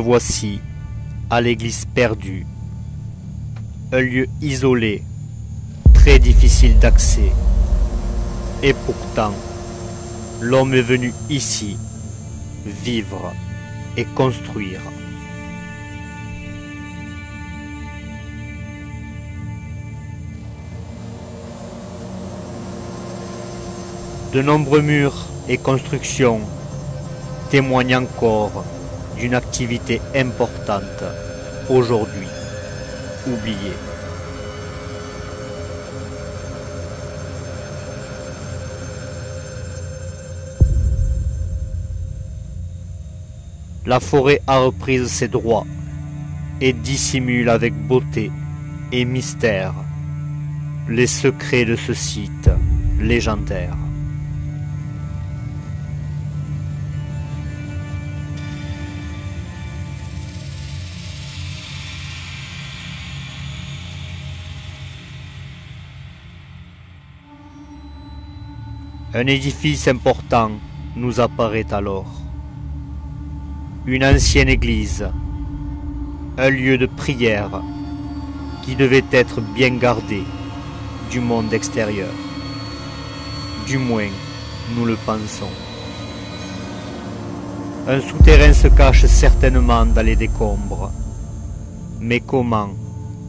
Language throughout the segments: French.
revoici à l'église perdue, un lieu isolé, très difficile d'accès. Et pourtant, l'homme est venu ici vivre et construire. De nombreux murs et constructions témoignent encore d'une activité importante, aujourd'hui oubliée. La forêt a repris ses droits et dissimule avec beauté et mystère les secrets de ce site légendaire. Un édifice important nous apparaît alors. Une ancienne église, un lieu de prière qui devait être bien gardé du monde extérieur. Du moins, nous le pensons. Un souterrain se cache certainement dans les décombres, mais comment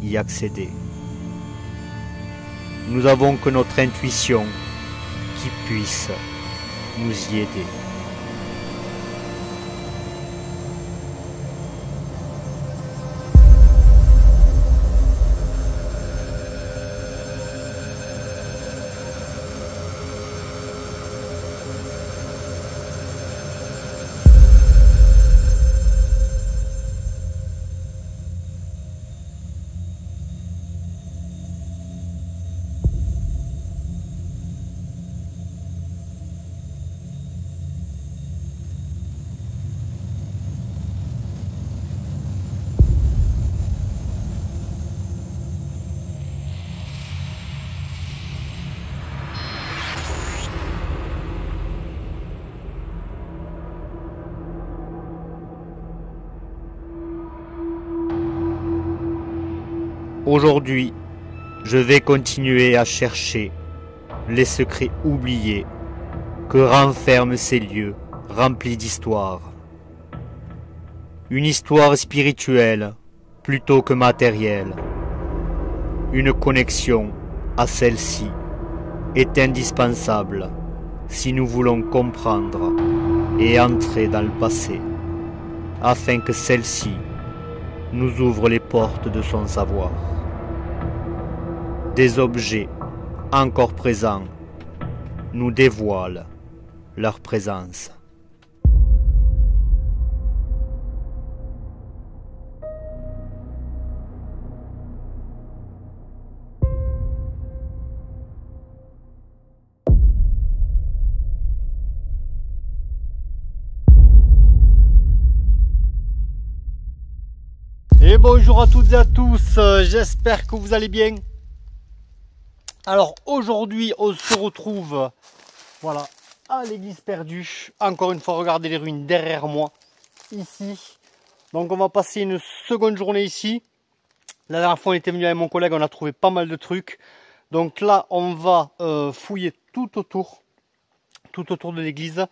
y accéder? Nous avons que notre intuition qui puisse nous y aider. Aujourd'hui, je vais continuer à chercher les secrets oubliés que renferment ces lieux remplis d'histoire. Une histoire spirituelle plutôt que matérielle. Une connexion à celle-ci est indispensable si nous voulons comprendre et entrer dans le passé, afin que celle-ci nous ouvre les portes de son savoir. Des objets encore présents nous dévoilent leur présence. Et bonjour à toutes et à tous, j'espère que vous allez bien. Alors aujourd'hui on se retrouve voilà, à l'église perdue. Encore une fois, regardez les ruines derrière moi, ici. Donc on va passer une seconde journée ici. La dernière fois on était venu avec mon collègue, on a trouvé pas mal de trucs. Donc là on va fouiller tout autour de l'église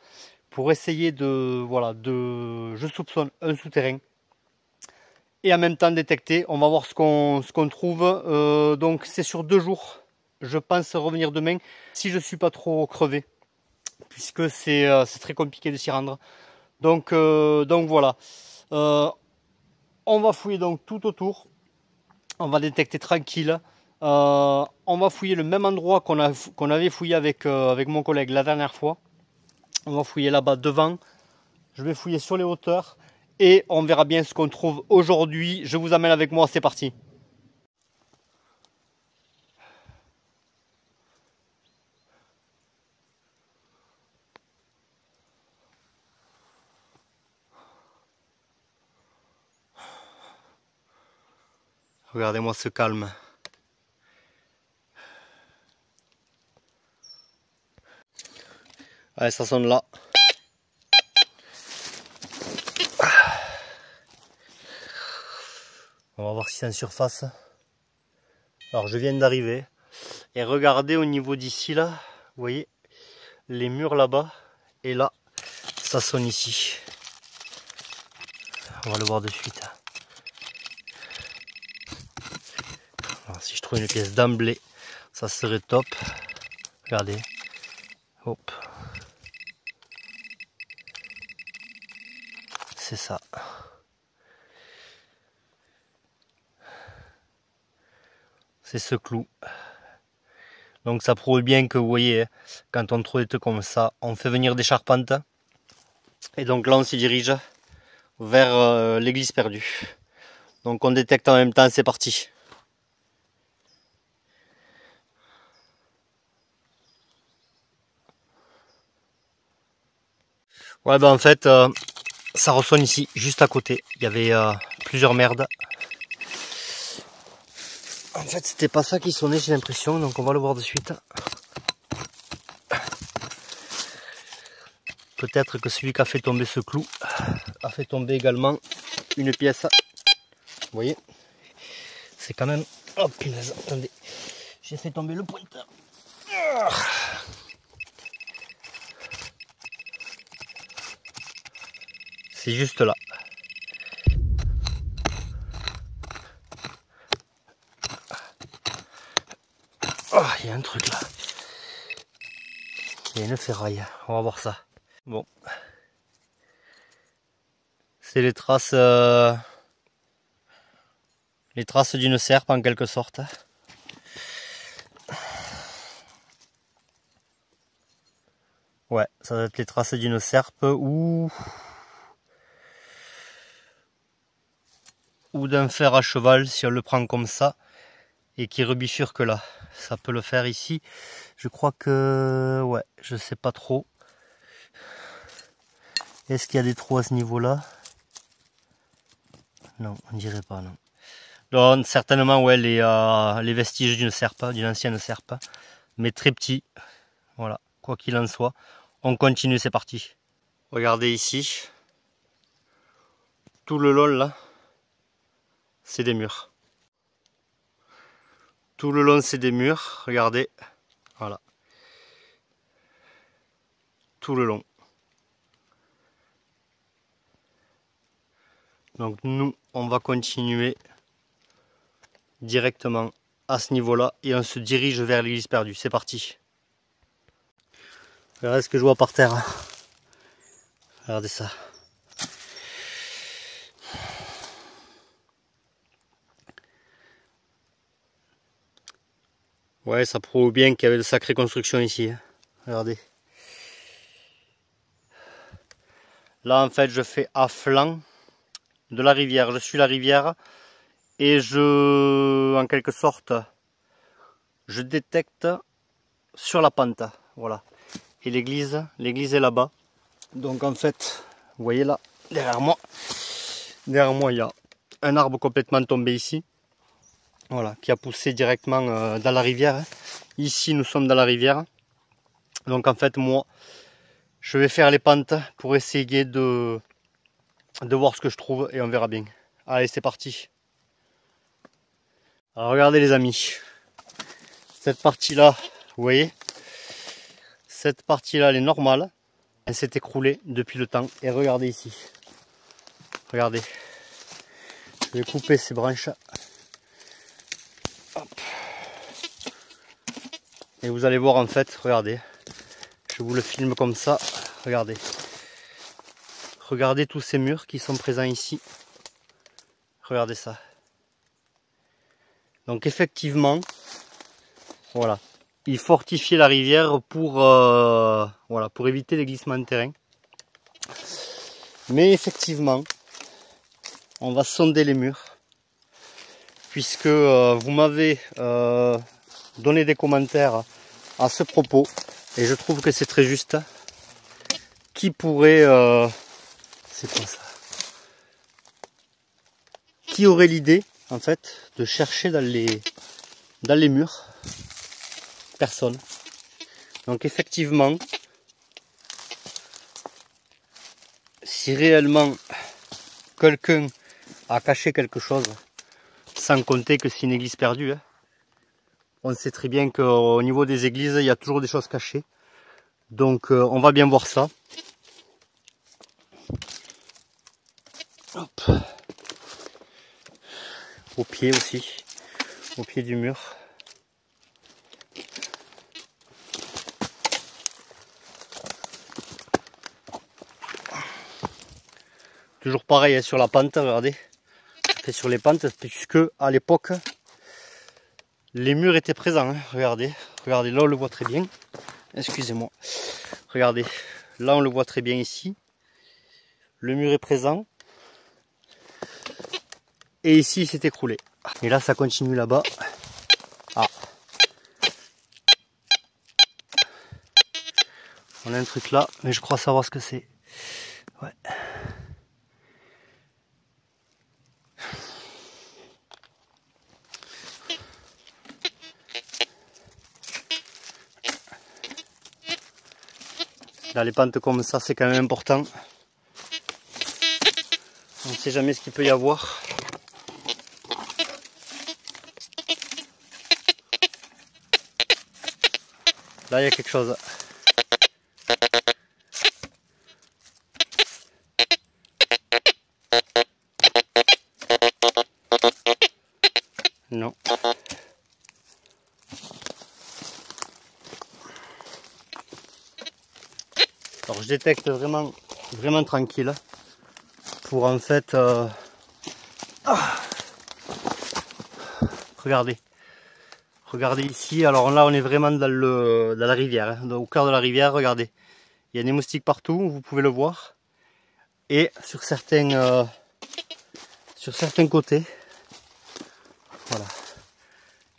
pour essayer de, voilà, je soupçonne un souterrain. Et en même temps détecter, on va voir ce qu'on trouve. Donc c'est sur 2 jours. Je pense revenir demain si je suis pas trop crevé, puisque c'est très compliqué de s'y rendre. Donc voilà. On va fouiller donc tout autour. On va détecter tranquille. On va fouiller le même endroit qu'on avait fouillé avec mon collègue la dernière fois. On va fouiller là-bas devant. Je vais fouiller sur les hauteurs. Et on verra bien ce qu'on trouve aujourd'hui. Je vous amène avec moi, c'est parti. Regardez-moi ce calme. Allez, ça sonne là. ici en surface. Alors je viens d'arriver et regardez au niveau d'ici là, vous voyez les murs là-bas et là ça sonne ici. On va le voir de suite. Alors, si je trouve une pièce d'emblée, ça serait top. Regardez. Hop. C'est ça. C'est ce clou. Donc ça prouve bien que vous voyez, quand on trouve des trucs comme ça, on fait venir des charpentes. Et donc là on s'y dirige vers l'église perdue. Donc on détecte en même temps, c'est parti. Ouais ben en fait ça ressonne ici, juste à côté. Il y avait plusieurs merdes. En fait c'était pas ça qui sonnait, j'ai l'impression, donc on va le voir de suite. Peut-être que celui qui a fait tomber ce clou a fait tomber également une pièce. Vous voyez, c'est quand même... Oh punaise, attendez, j'ai fait tomber le pointeur. C'est juste là. Oh, il y a un truc là. Il y a une ferraille, on va voir ça. Bon. C'est les traces d'une serpe en quelque sorte. Ouais, ça doit être les traces d'une serpe ou d'un fer à cheval si on le prend comme ça et qui rebifurque là. Ça peut le faire ici. Je crois que... ouais, je sais pas trop. Est-ce qu'il y a des trous à ce niveau-là? Non, on dirait pas, non. Donc, certainement, ouais, les vestiges d'une serpe, d'une ancienne serpe, mais très petit. Voilà, quoi qu'il en soit. On continue, c'est parti. Regardez ici. Tout le long, là, c'est des murs. Tout le long, c'est des murs. Regardez. Voilà. Tout le long. Donc nous, on va continuer directement à ce niveau-là et on se dirige vers l'église perdue. C'est parti. Regardez ce que je vois par terre. Regardez ça. Ouais, ça prouve bien qu'il y avait de sacrées constructions ici. Regardez. Là, en fait, je fais à flanc de la rivière. Je suis la rivière et en quelque sorte, je détecte sur la pente. Voilà. Et l'église est là-bas. Donc en fait, vous voyez là, derrière moi, il y a un arbre complètement tombé ici. Voilà, qui a poussé directement dans la rivière. Ici, nous sommes dans la rivière. Donc en fait, moi, je vais faire les pentes pour essayer de voir ce que je trouve et on verra bien. Allez, c'est parti. Alors regardez les amis, cette partie-là, vous voyez, cette partie-là, elle est normale. Elle s'est écroulée depuis le temps. Et regardez ici. Regardez. Je vais couper ces branches. Hop. Et vous allez voir en fait, regardez. Je vous le filme comme ça. Regardez. Regardez tous ces murs qui sont présents ici. Regardez ça. Donc effectivement, voilà. Il fortifie la rivière pour, voilà, pour éviter les glissements de terrain. Mais effectivement, on va sonder les murs. Puisque vous m'avez donné des commentaires à ce propos. Et je trouve que c'est très juste. Qui pourrait... c'est quoi ça? Qui aurait l'idée, en fait, de chercher dans les murs? Personne. Donc effectivement, si réellement quelqu'un a caché quelque chose, Sans compter que c'est une église perdue. Hein. On sait très bien qu'au niveau des églises, il y a toujours des choses cachées. Donc on va bien voir ça. Hop. Au pied aussi. Au pied du mur. Toujours pareil hein, sur la pente, regardez. C'est sur les pentes, puisque à l'époque, les murs étaient présents. Hein. Regardez, regardez, là on le voit très bien. Excusez-moi. Regardez, là on le voit très bien ici. Le mur est présent. Et ici il s'est écroulé. Et là ça continue là-bas. Ah. On a un truc là, mais je crois savoir ce que c'est. Ouais. Dans les pentes comme ça, c'est quand même important. On ne sait jamais ce qu'il peut y avoir. Là, il y a quelque chose. Non. Alors je détecte vraiment tranquille pour en fait regardez ici. Alors là on est vraiment dans la rivière, hein, au cœur de la rivière. Regardez, il y a des moustiques partout, vous pouvez le voir, et sur certains côtés, voilà,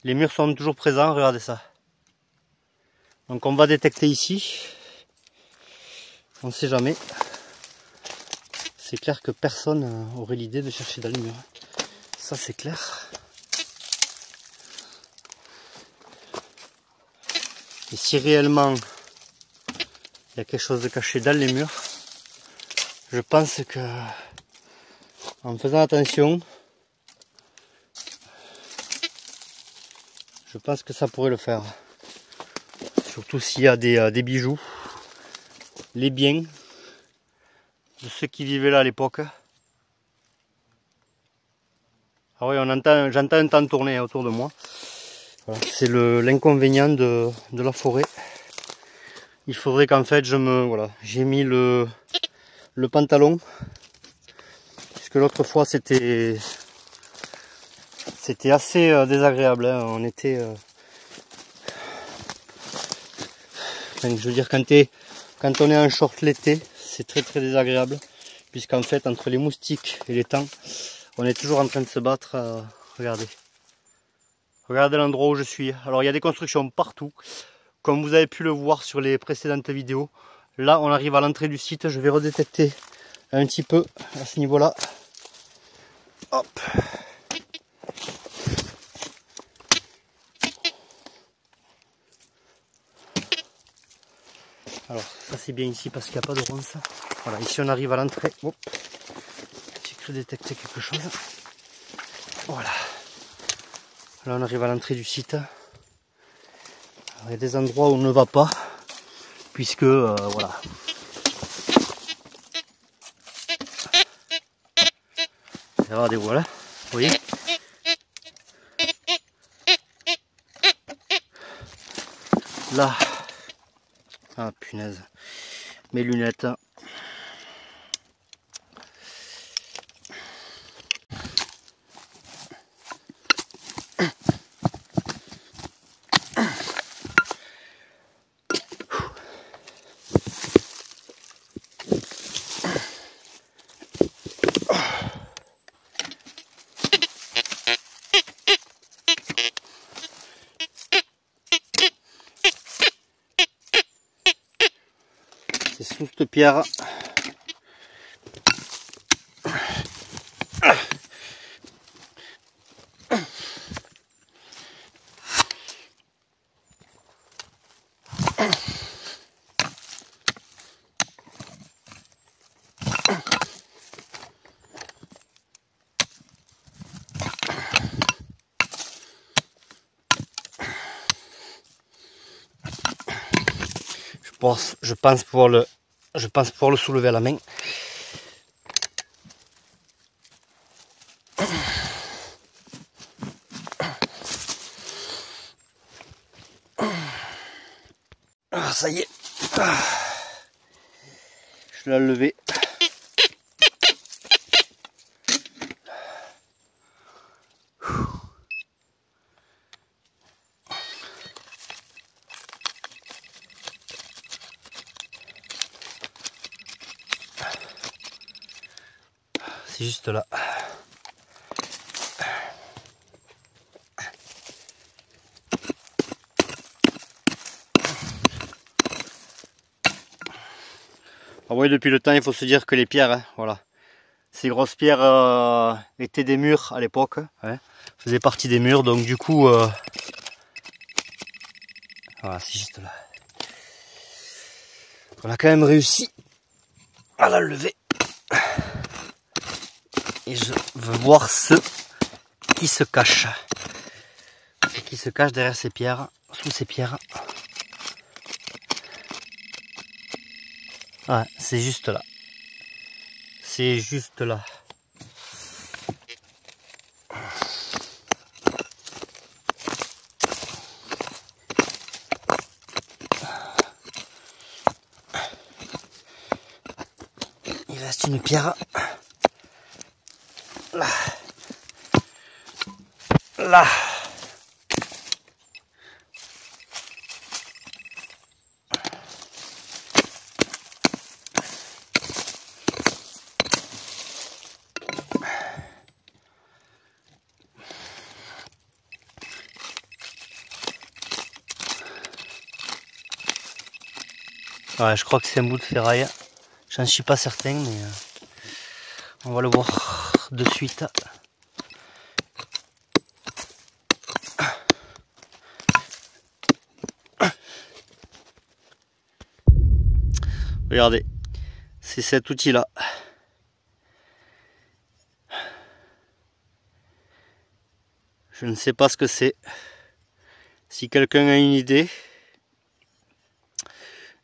les murs sont toujours présents. Regardez ça. Donc on va détecter ici. On ne sait jamais. C'est clair que personne aurait l'idée de chercher dans les murs. Ça c'est clair. Et si réellement il y a quelque chose de caché dans les murs, je pense que en faisant attention, je pense que ça pourrait le faire. Surtout s'il y a des bijoux. Les biens de ceux qui vivaient là à l'époque. Ah oui, j'entends un temps tourner autour de moi. Voilà, c'est l'inconvénient de la forêt. Il faudrait qu'en fait j'ai mis le pantalon, puisque l'autre fois c'était assez désagréable. Hein. On était, enfin, je veux dire quand on est en short l'été, c'est très désagréable, puisqu'en fait entre les moustiques et les temps, on est toujours en train de se battre. Regardez l'endroit où je suis. Alors il y a des constructions partout, comme vous avez pu le voir sur les précédentes vidéos. Là on arrive à l'entrée du site, je vais redétecter un petit peu à ce niveau là. Hop. Alors ça c'est bien ici parce qu'il n'y a pas de ronces. Voilà, ici on arrive à l'entrée. J'ai cru détecter quelque chose. Voilà. Là on arrive à l'entrée du site. Alors, il y a des endroits où on ne va pas, puisque voilà. Regardez, voilà, vous voyez. Là. Ah punaise. Mes lunettes. C'est sous cette pierre. je pense pouvoir le soulever à la main. Ah, ça y est. Ah. Je l'ai levé. C'est juste là. Ah ouais, depuis le temps, il faut se dire que les pierres, hein, voilà, ces grosses pierres étaient des murs à l'époque, hein, faisaient partie des murs, donc du coup, voilà, c'est juste là. On a quand même réussi à la lever. Et je veux voir ce qui se cache. Ce qui se cache derrière ces pierres, sous ces pierres. Ouais, c'est juste là. C'est juste là. Il reste une pierre. Là. Là. Ouais, je crois que c'est un bout de ferraille. J'en suis pas certain, mais on va le voir de suite. Regardez, c'est cet outil-là. Je ne sais pas ce que c'est. Si quelqu'un a une idée.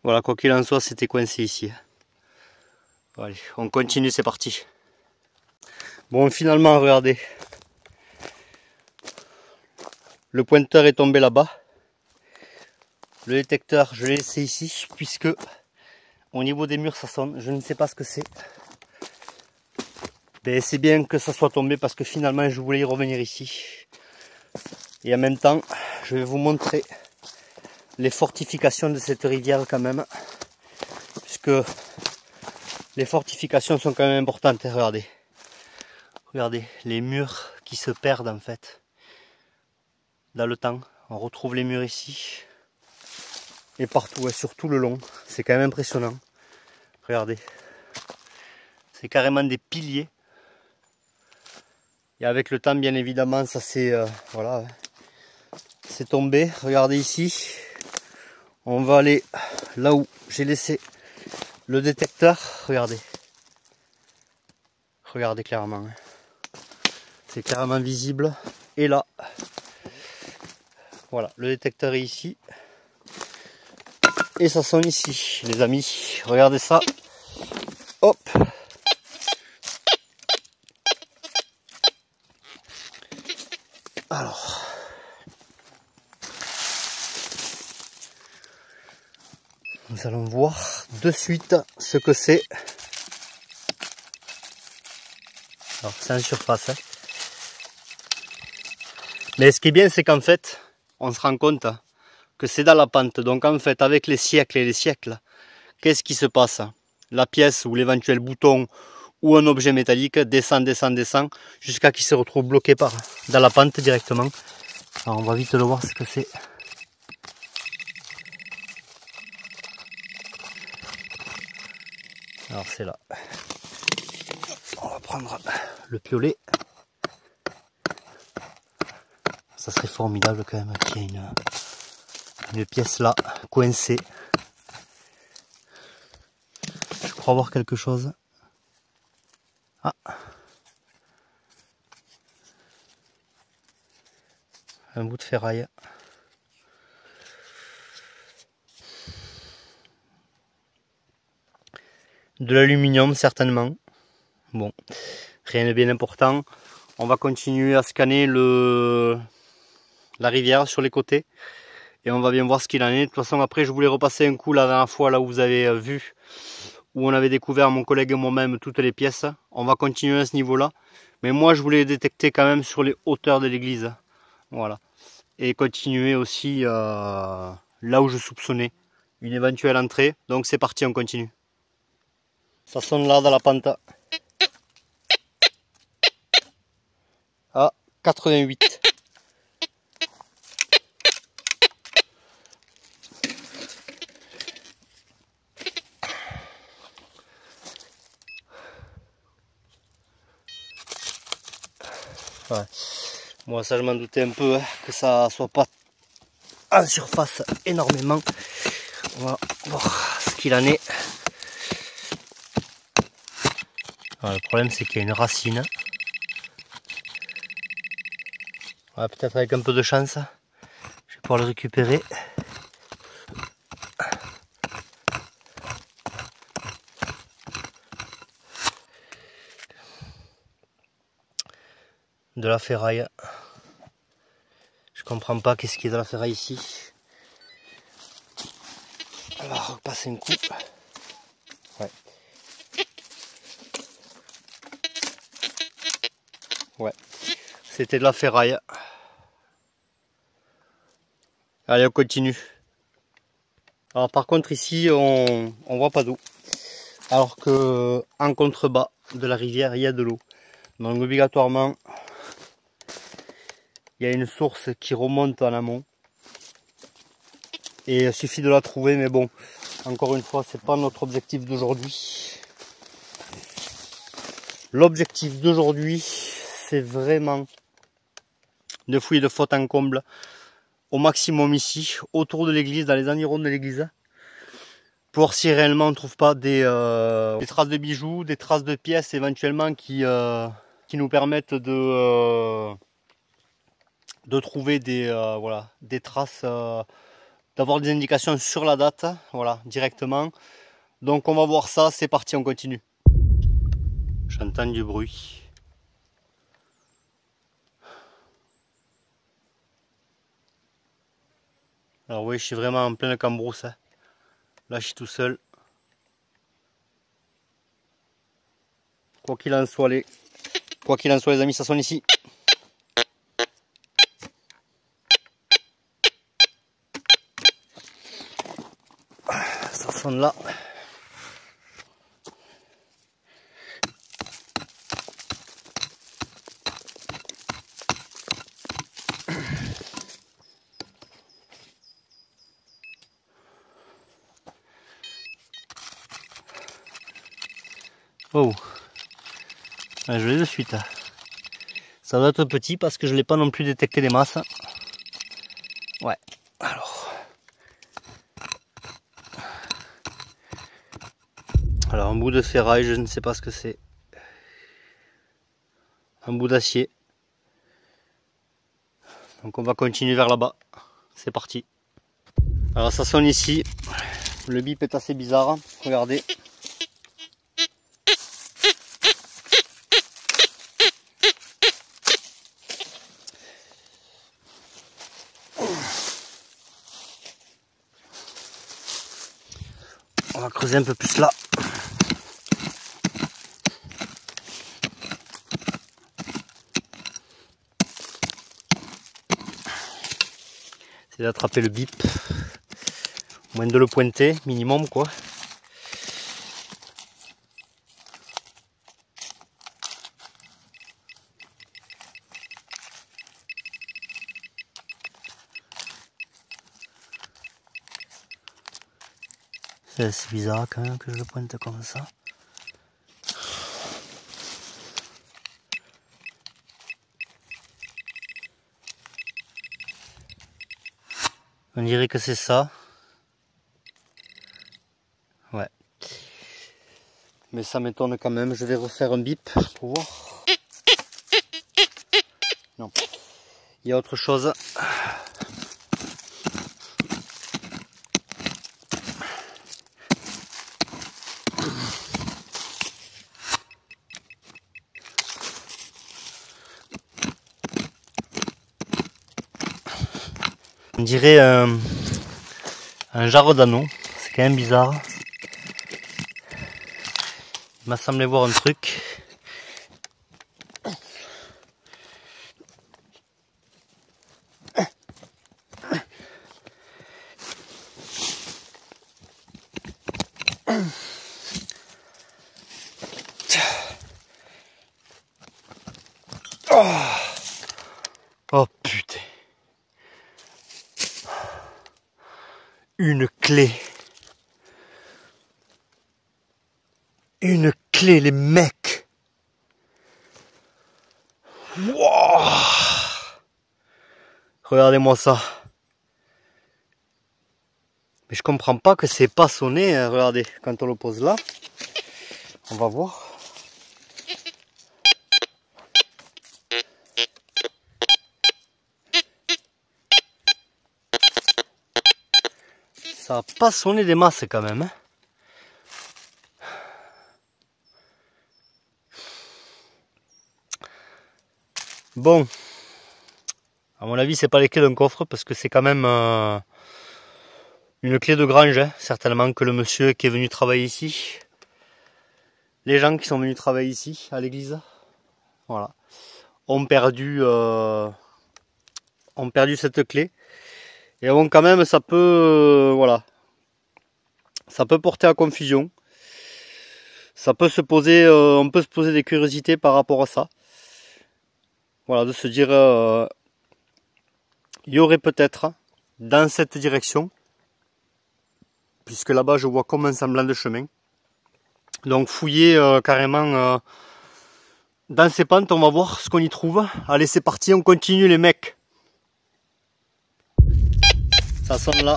Voilà, quoi qu'il en soit, c'était coincé ici. Bon, allez, on continue, c'est parti. Bon, finalement, regardez. Le pointeur est tombé là-bas. Le détecteur, je l'ai laissé ici, puisque au niveau des murs, ça sonne. Je ne sais pas ce que c'est. Mais c'est bien que ça soit tombé, parce que finalement, je voulais y revenir ici. Et en même temps, je vais vous montrer les fortifications de cette rivière quand même. Puisque les fortifications sont quand même importantes. Regardez. Regardez, les murs qui se perdent en fait. Dans le temps, on retrouve les murs ici. Et partout, et sur tout le long. C'est quand même impressionnant. Regardez. C'est carrément des piliers. Et avec le temps, bien évidemment, ça c'est voilà, c'est tombé. Regardez ici. On va aller là où j'ai laissé le détecteur. Regardez. Regardez clairement. C'est clairement visible. Et là, voilà, le détecteur est ici. Et ça sonne ici, les amis. Regardez ça. Hop. Alors. Nous allons voir de suite ce que c'est. Alors c'est en surface. Hein. Mais ce qui est bien, c'est qu'en fait, on se rend compte que c'est dans la pente. Donc en fait, avec les siècles et les siècles, qu'est-ce qui se passe? La pièce ou l'éventuel bouton ou un objet métallique descend, descend, descend, jusqu'à qu'il se retrouve bloqué dans la pente directement. Alors on va vite le voir ce que c'est. Alors c'est là. On va prendre le piolet. Ça serait formidable quand même qu'il y ait une pièce là, coincée. Je crois voir quelque chose. Ah. Un bout de ferraille. de l'aluminium certainement. Bon, rien de bien important. On va continuer à scanner la rivière sur les côtés et on va bien voir ce qu'il en est. De toute façon, après je voulais repasser un coup la dernière fois là où vous avez vu, où on avait découvert, mon collègue et moi-même, toutes les pièces. On va continuer à ce niveau-là. Mais moi je voulais détecter quand même sur les hauteurs de l'église. Voilà. Et continuer aussi là où je soupçonnais une éventuelle entrée. Donc c'est parti, on continue. Ça sonne là dans la pente. À 88. Ouais. Moi ça je m'en doutais un peu, hein, que ça soit pas en surface énormément. On va voir ce qu'il en est. Alors, le problème c'est qu'il y a une racine. Ouais, peut-être avec un peu de chance, je vais pouvoir le récupérer. De la ferraille. Je comprends pas qu'est-ce qui est de la ferraille ici. On va repasser un coup. Ouais. Ouais. C'était de la ferraille. Allez, on continue. Alors par contre ici on voit pas d'eau. Alors que en contrebas de la rivière il y a de l'eau. Donc obligatoirement il y a une source qui remonte en amont. Et il suffit de la trouver, mais bon, encore une fois, c'est pas notre objectif d'aujourd'hui. L'objectif d'aujourd'hui, c'est vraiment de fouiller de fond en comble au maximum ici, autour de l'église, dans les environs de l'église, pour voir si réellement on ne trouve pas des traces de bijoux, des traces de pièces éventuellement qui nous permettent de trouver voilà, des traces, d'avoir des indications sur la date, voilà, directement. Donc on va voir ça, c'est parti, on continue. J'entends du bruit. Alors oui, je suis vraiment en pleine cambrousse, hein. Là je suis tout seul. Quoi qu'il en soit les amis, ça sonne ici. Ça sonne là. Oh, je l'ai de suite. Ça doit être petit parce que je ne l'ai pas non plus détecté des masses. Ouais, alors un bout de ferraille, je ne sais pas ce que c'est. Un bout d'acier. Donc on va continuer vers là-bas. C'est parti. Alors ça sonne ici. Le bip est assez bizarre. Regardez. On va creuser un peu plus là. C'est d'attraper le bip. Moins de le pointer, minimum quoi. C'est bizarre quand même que je le pointe comme ça. On dirait que c'est ça. Ouais. Mais ça m'étonne quand même. Je vais refaire un bip pour voir. Non. Il y a autre chose. dirait un jarre d'anneau. C'est quand même bizarre. Il m'a semblé voir un truc. Oh putain. Une clé. Une clé, les mecs. Wow. Regardez-moi ça. Mais je comprends pas que c'est pas sonné. Hein. Regardez, quand on le pose là, on va voir. Ça a pas sonné des masses quand même. Hein. Bon, à mon avis, c'est pas les clés d'un coffre parce que c'est quand même une clé de grange. Hein. Certainement que le monsieur qui est venu travailler ici, les gens qui sont venus travailler ici à l'église, voilà, ont perdu cette clé. Et bon, quand même, ça peut, voilà, ça peut porter à confusion. Ça peut se poser, on peut se poser des curiosités par rapport à ça. Voilà, de se dire, il y aurait peut-être dans cette direction, puisque là-bas je vois comme un semblant de chemin. Donc fouiller carrément dans ces pentes, on va voir ce qu'on y trouve. Allez, c'est parti, on continue les mecs. Ça sonne là.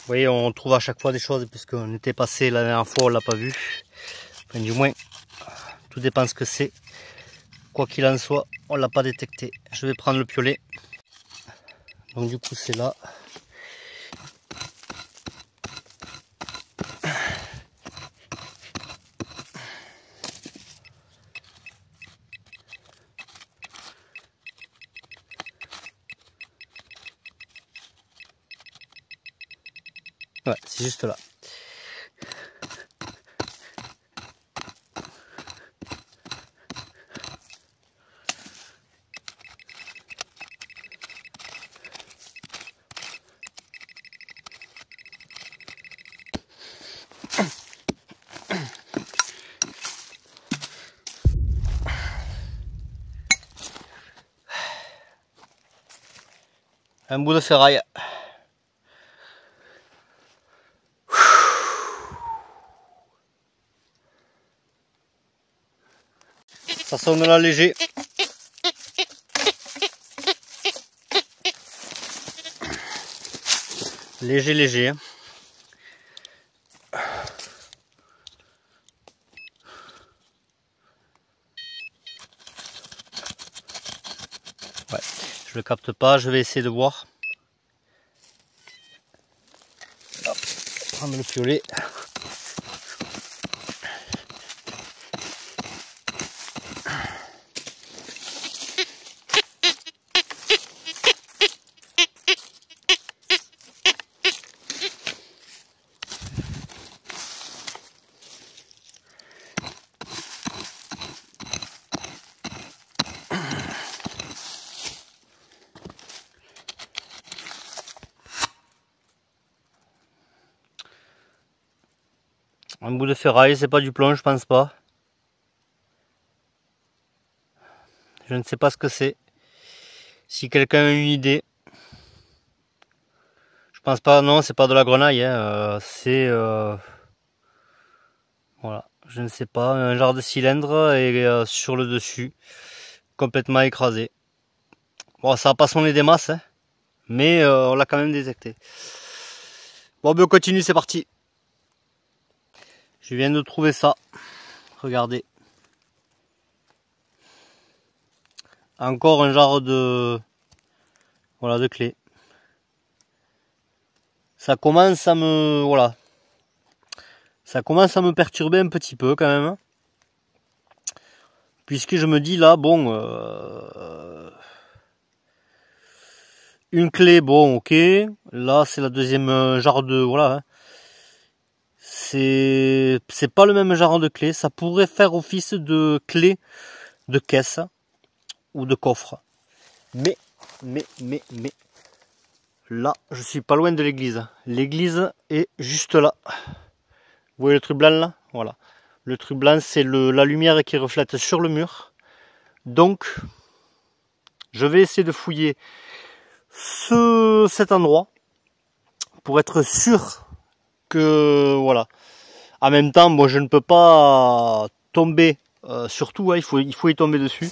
Vous voyez, on trouve à chaque fois des choses puisqu'on était passé la dernière fois, on l'a pas vu. Enfin, du moins, tout dépend ce que c'est. Quoi qu'il en soit, on l'a pas détecté. Je vais prendre le piolet. Donc du coup, c'est là. Ouais, c'est juste là. Un bout de ferraille. Ça sonne là léger. Léger. Hein. Ouais, je le capte pas, je vais essayer de voir. Hop, prendre le piolet. Un bout de ferraille, c'est pas du plomb, je pense pas. Je ne sais pas ce que c'est. Si quelqu'un a une idée. Je pense pas, non, c'est pas de la grenaille. Hein. C'est... voilà, je ne sais pas, un genre de cylindre et sur le dessus, complètement écrasé. Bon, ça n'a pas sonné des masses, hein, mais on l'a quand même détecté. Bon, ben on continue, c'est parti. Je viens de trouver ça. Regardez. Encore un genre de... voilà, de clé. Ça commence à me... voilà. Ça commence à me perturber un petit peu quand même. Puisque je me dis là, bon, une clé, bon, ok. Là, c'est la deuxième genre de, voilà. Hein. C'est pas le même genre de clé. Ça pourrait faire office de clé de caisse ou de coffre. Mais, là, je suis pas loin de l'église. L'église est juste là. Vous voyez le truc blanc là? Voilà. Le truc blanc, c'est la lumière qui reflète sur le mur. Donc, je vais essayer de fouiller cet endroit pour être sûr que, voilà. En même temps, moi, je ne peux pas tomber sur tout. Hein, il faut y tomber dessus.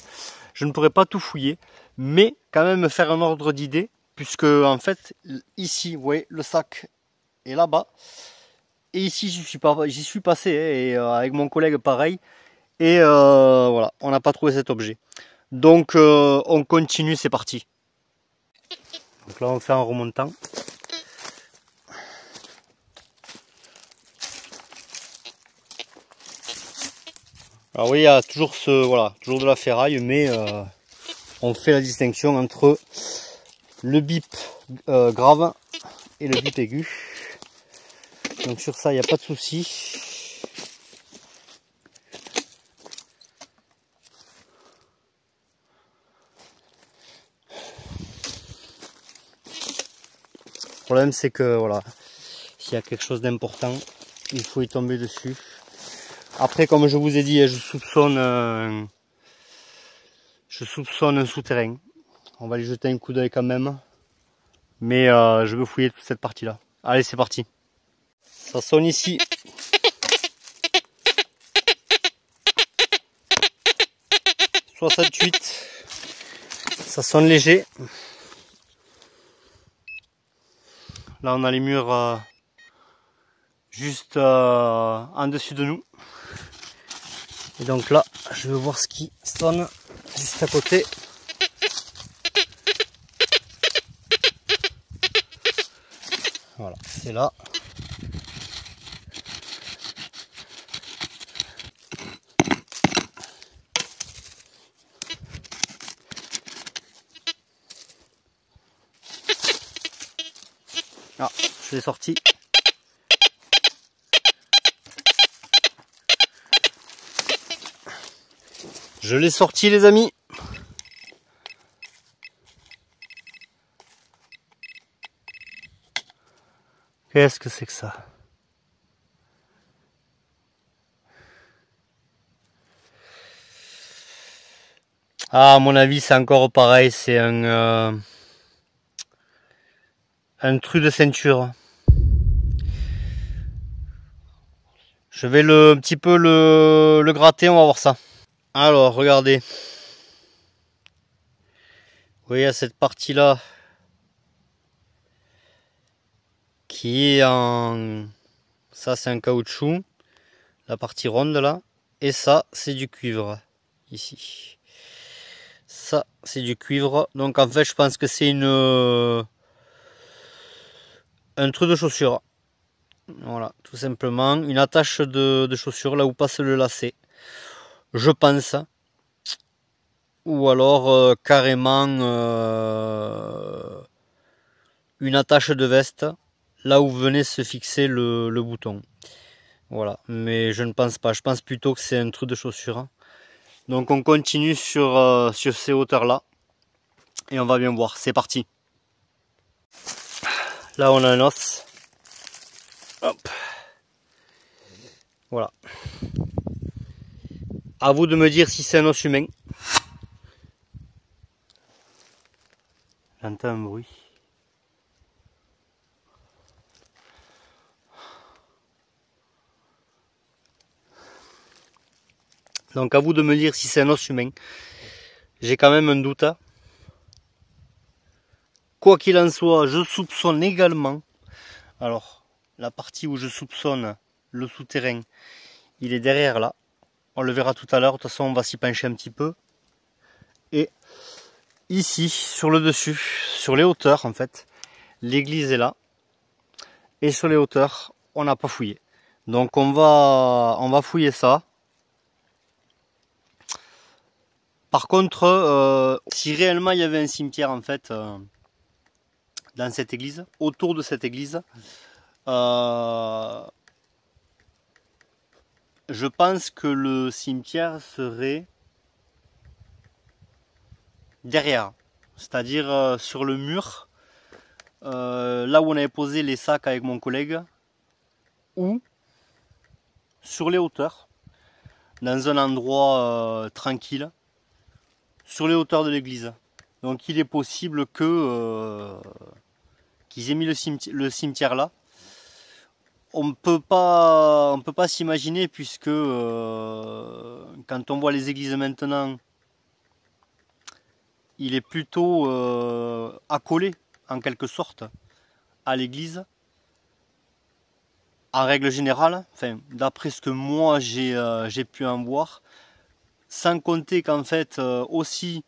Je ne pourrais pas tout fouiller, mais quand même faire un ordre d'idée, puisque en fait, ici, vous voyez, le sac est là-bas. Et ici, j'y suis passé, hein, et avec mon collègue pareil. Et voilà, on n'a pas trouvé cet objet. Donc on continue, c'est parti. Donc là on fait en remontant. Alors oui, il y a toujours toujours de la ferraille, mais on fait la distinction entre le bip grave et le bip aigu. Donc sur ça, il n'y a pas de souci. Le problème, c'est que voilà, s'il y a quelque chose d'important, il faut y tomber dessus. Après, comme je vous ai dit, je soupçonne un souterrain. On va lui jeter un coup d'œil quand même. Mais je veux fouiller toute cette partie-là. Allez, c'est parti. Ça sonne ici. « 68. Ça sonne léger. Là, on a les murs juste en dessus de nous. Et donc là, je vais voir ce qui sonne juste à côté. Voilà, c'est là. Ah, je l'ai sorti. Je l'ai sorti, les amis. Qu'est-ce que c'est que ça? Ah, à mon avis, c'est encore pareil. C'est un truc de ceinture. Je vais un petit peu le gratter, on va voir ça. Alors, regardez. Vous voyez cette partie-là qui est en... Ça, c'est un caoutchouc. La partie ronde, là. Et ça, c'est du cuivre. Ici. Ça, c'est du cuivre. Donc, en fait, je pense que c'est un truc de chaussure. Voilà, tout simplement. Une attache de chaussure, là où passe le lacet. Je pense. Ou alors carrément une attache de veste là où venait se fixer le bouton. Voilà, mais je ne pense pas. Je pense plutôt que c'est un truc de chaussure. Donc on continue sur ces hauteurs là et on va bien voir. C'est parti. Là on a un os. Hop. Voilà. À vous de me dire si c'est un os humain. J'entends un bruit. Donc à vous de me dire si c'est un os humain. J'ai quand même un doute. Quoi qu'il en soit, je soupçonne également. Alors, la partie où je soupçonne le souterrain, il est derrière là. On le verra tout à l'heure. De toute façon, on va s'y pencher un petit peu. Et ici, sur le dessus, sur les hauteurs en fait, l'église est là. Et sur les hauteurs, on n'a pas fouillé. Donc on va fouiller ça. Par contre, si réellement il y avait un cimetière en fait dans cette église, autour de cette église, je pense que le cimetière serait derrière, c'est-à-dire sur le mur, là où on avait posé les sacs avec mon collègue, ou sur les hauteurs, dans un endroit tranquille, sur les hauteurs de l'église. Donc il est possible que qu'ils aient mis le cimetière là. On peut pas s'imaginer puisque quand on voit les églises maintenant, il est plutôt accolé en quelque sorte à l'église. En règle générale, enfin, d'après ce que moi j'ai pu en voir, sans compter qu'en fait aussi,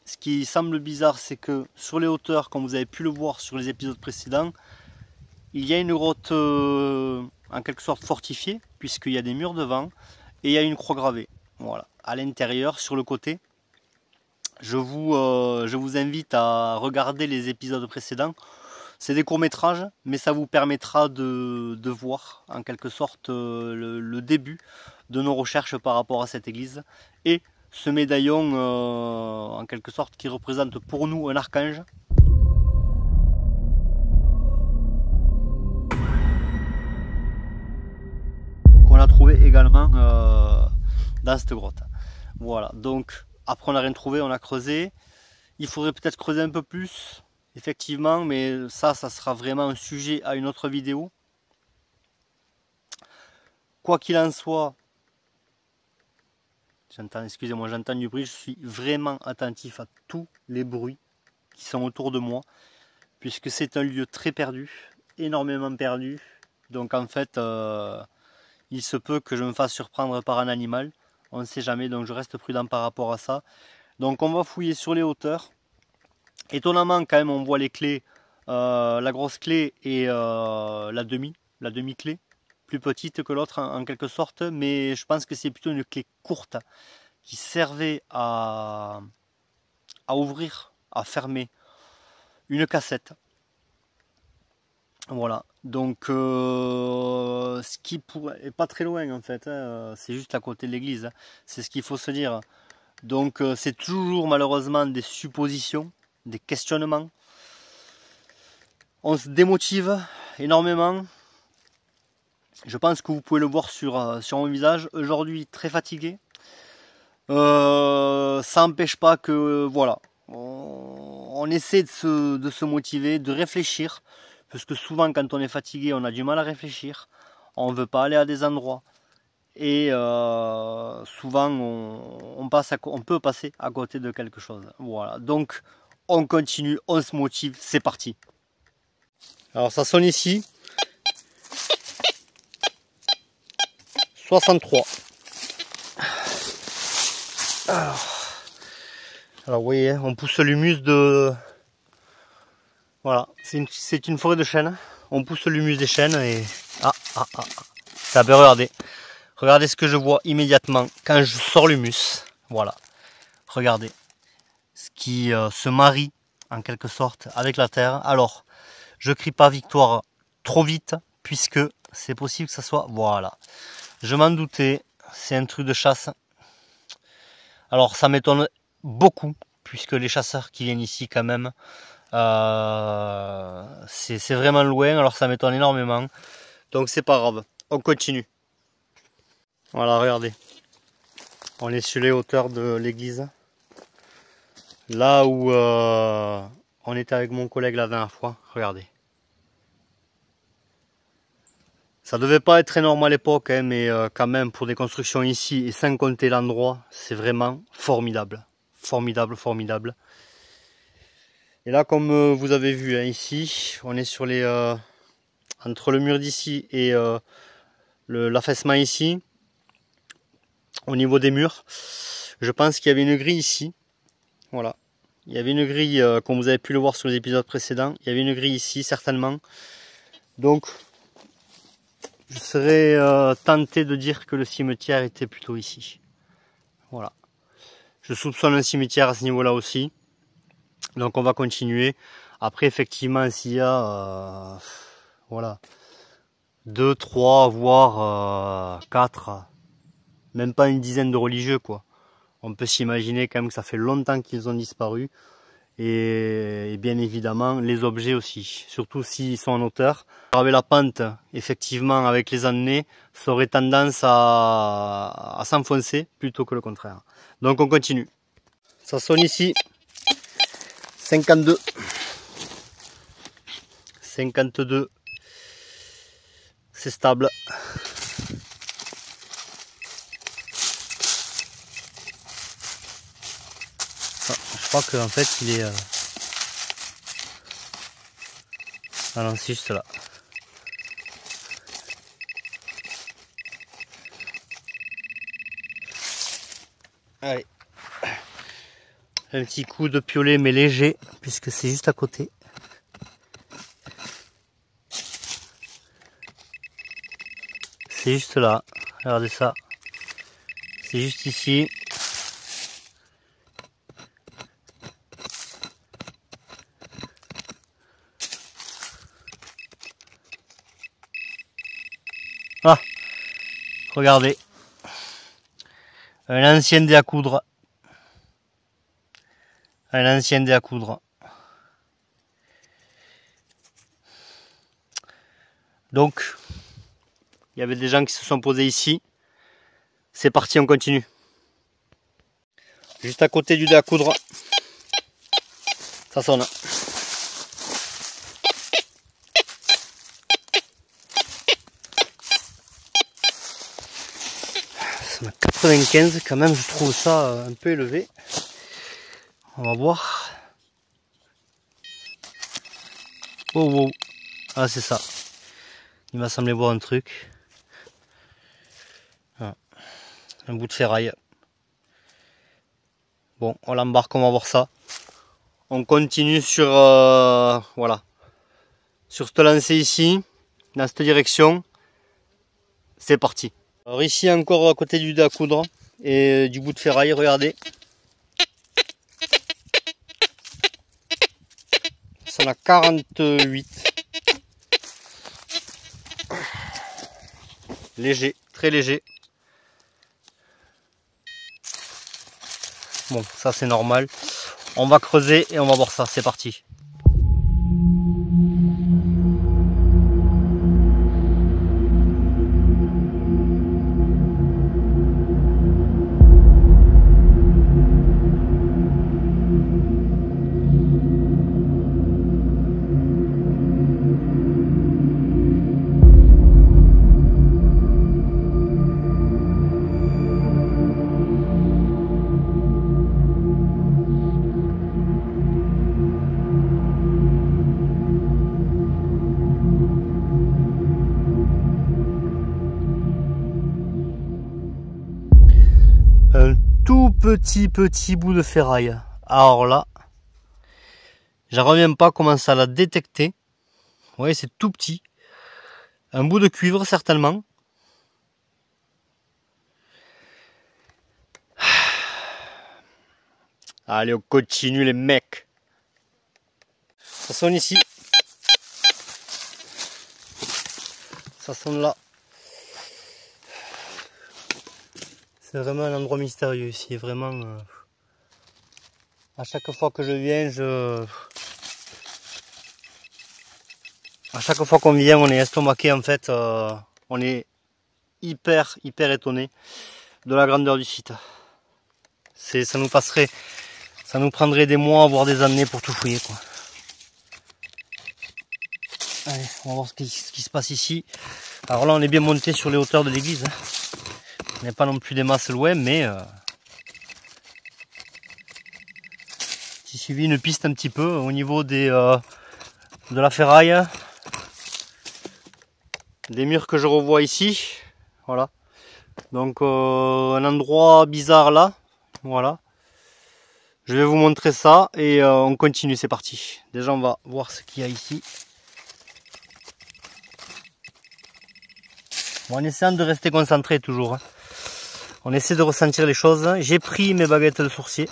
ce qui semble bizarre, c'est que sur les hauteurs, comme vous avez pu le voir sur les épisodes précédents, il y a une grotte en quelque sorte fortifiée, puisqu'il y a des murs devant, et il y a une croix gravée. Voilà, à l'intérieur, sur le côté. Je vous invite à regarder les épisodes précédents. C'est des courts-métrages, mais ça vous permettra de voir en quelque sorte le début de nos recherches par rapport à cette église. Et ce médaillon, en quelque sorte, qui représente pour nous un archange. Qu'on a trouvé également dans cette grotte. Voilà, donc après on n'a rien trouvé, on a creusé. Il faudrait peut-être creuser un peu plus. Effectivement, mais ça sera vraiment un sujet à une autre vidéo. Quoi qu'il en soit, excusez-moi, j'entends du bruit, je suis vraiment attentif à tous les bruits qui sont autour de moi, puisque c'est un lieu très perdu, énormément perdu. Donc en fait, il se peut que je me fasse surprendre par un animal, on ne sait jamais, donc je reste prudent par rapport à ça. Donc on va fouiller sur les hauteurs. Étonnamment, quand même, on voit les clés, la grosse clé et la demi-clé, plus petite que l'autre en quelque sorte, mais je pense que c'est plutôt une clé courte qui servait à ouvrir, à fermer une cassette. Voilà, donc ce qui est pas très loin en fait, hein, c'est juste à côté de l'église, hein, c'est ce qu'il faut se dire. Donc c'est toujours malheureusement des suppositions, des questionnements. On se démotive énormément. Je pense que vous pouvez le voir sur mon visage. Aujourd'hui, très fatigué. Ça n'empêche pas que, voilà, on essaie de se motiver, de réfléchir. Parce que souvent, quand on est fatigué, on a du mal à réfléchir. On ne veut pas aller à des endroits. Et souvent, on peut passer à côté de quelque chose. Voilà, donc on continue, on se motive, c'est parti. Alors ça sonne ici. 63. Alors vous voyez, on pousse l'humus de... Voilà, c'est une forêt de chênes. On pousse l'humus des chênes et... Ça peut regarder. Regardez ce que je vois immédiatement quand je sors l'humus. Voilà. Regardez. Ce qui se marie en quelque sorte avec la terre. Alors, je crie pas victoire trop vite puisque c'est possible que ça soit... Voilà. Je m'en doutais. C'est un truc de chasse. Alors, ça m'étonne beaucoup puisque les chasseurs qui viennent ici quand même, c'est vraiment loin. Alors, ça m'étonne énormément. Donc, c'est pas grave. On continue. Voilà, regardez. On est sur les hauteurs de l'église. Là où on était avec mon collègue la dernière fois. Regardez. Ça devait pas être énorme à l'époque, hein, mais quand même pour des constructions ici et sans compter l'endroit, c'est vraiment formidable. Formidable, formidable. Et là, comme vous avez vu hein, ici, on est sur les entre le mur d'ici et l'affaissement ici. Au niveau des murs, je pense qu'il y avait une grille ici. Voilà. Il y avait une grille, comme vous avez pu le voir sur les épisodes précédents. Il y avait une grille ici, certainement. Donc, je serais tenté de dire que le cimetière était plutôt ici. Voilà. Je soupçonne un cimetière à ce niveau-là aussi. Donc on va continuer. Après, effectivement, s'il y a voilà, 2, 3, voire 4, même pas une dizaine de religieux, quoi. On peut s'imaginer quand même que ça fait longtemps qu'ils ont disparu. Et bien évidemment, les objets aussi. Surtout s'ils sont en hauteur. Avec la pente, effectivement, avec les années, ça aurait tendance à s'enfoncer plutôt que le contraire. Donc on continue. Ça sonne ici. 52. 52. C'est stable. Je crois qu'en fait il est... Ah non, c'est juste là. Allez. Un petit coup de piolet mais léger, puisque c'est juste à côté. C'est juste là. Regardez ça. C'est juste ici. Ah, regardez. Un ancien dé à coudre. Un ancien dé à coudre. Donc, il y avait des gens qui se sont posés ici. C'est parti, on continue. Juste à côté du dé à coudre. Ça sonne. Ça m'a 95 quand même, je trouve ça un peu élevé. On va voir. Oh wow. Ah c'est ça. Il m'a semblé voir un truc. Ah. Un bout de ferraille. Bon, on l'embarque, on va voir ça. On continue sur voilà. Sur cette lancée ici, dans cette direction. C'est parti. Alors ici encore à côté du dé à coudre et du bout de ferraille, regardez. Ça en a 48. Léger, très léger. Bon, ça c'est normal. On va creuser et on va voir ça, c'est parti. Un tout petit bout de ferraille. Alors là, j'en reviens pas comment ça l'a détecté. Vous voyez, c'est tout petit. Un bout de cuivre certainement. Allez, on continue les mecs. Ça sonne ici. Ça sonne là. C'est vraiment un endroit mystérieux ici, vraiment. À chaque fois que je viens, à chaque fois qu'on vient, on est estomaqué en fait. On est hyper étonné de la grandeur du site. Ça nous prendrait des mois, voire des années pour tout fouiller, quoi. Allez, on va voir ce qui se passe ici. Alors là, on est bien monté sur les hauteurs de l'église. On n'est pas non plus des masses loin, mais j'ai suivi une piste un petit peu au niveau de la ferraille, des murs que je revois ici. Voilà. Donc un endroit bizarre là. Voilà. Je vais vous montrer ça et on continue, c'est parti. Déjà, on va voir ce qu'il y a ici. Bon, en essayant de rester concentré toujours. Hein. On essaie de ressentir les choses. J'ai pris mes baguettes de sorcier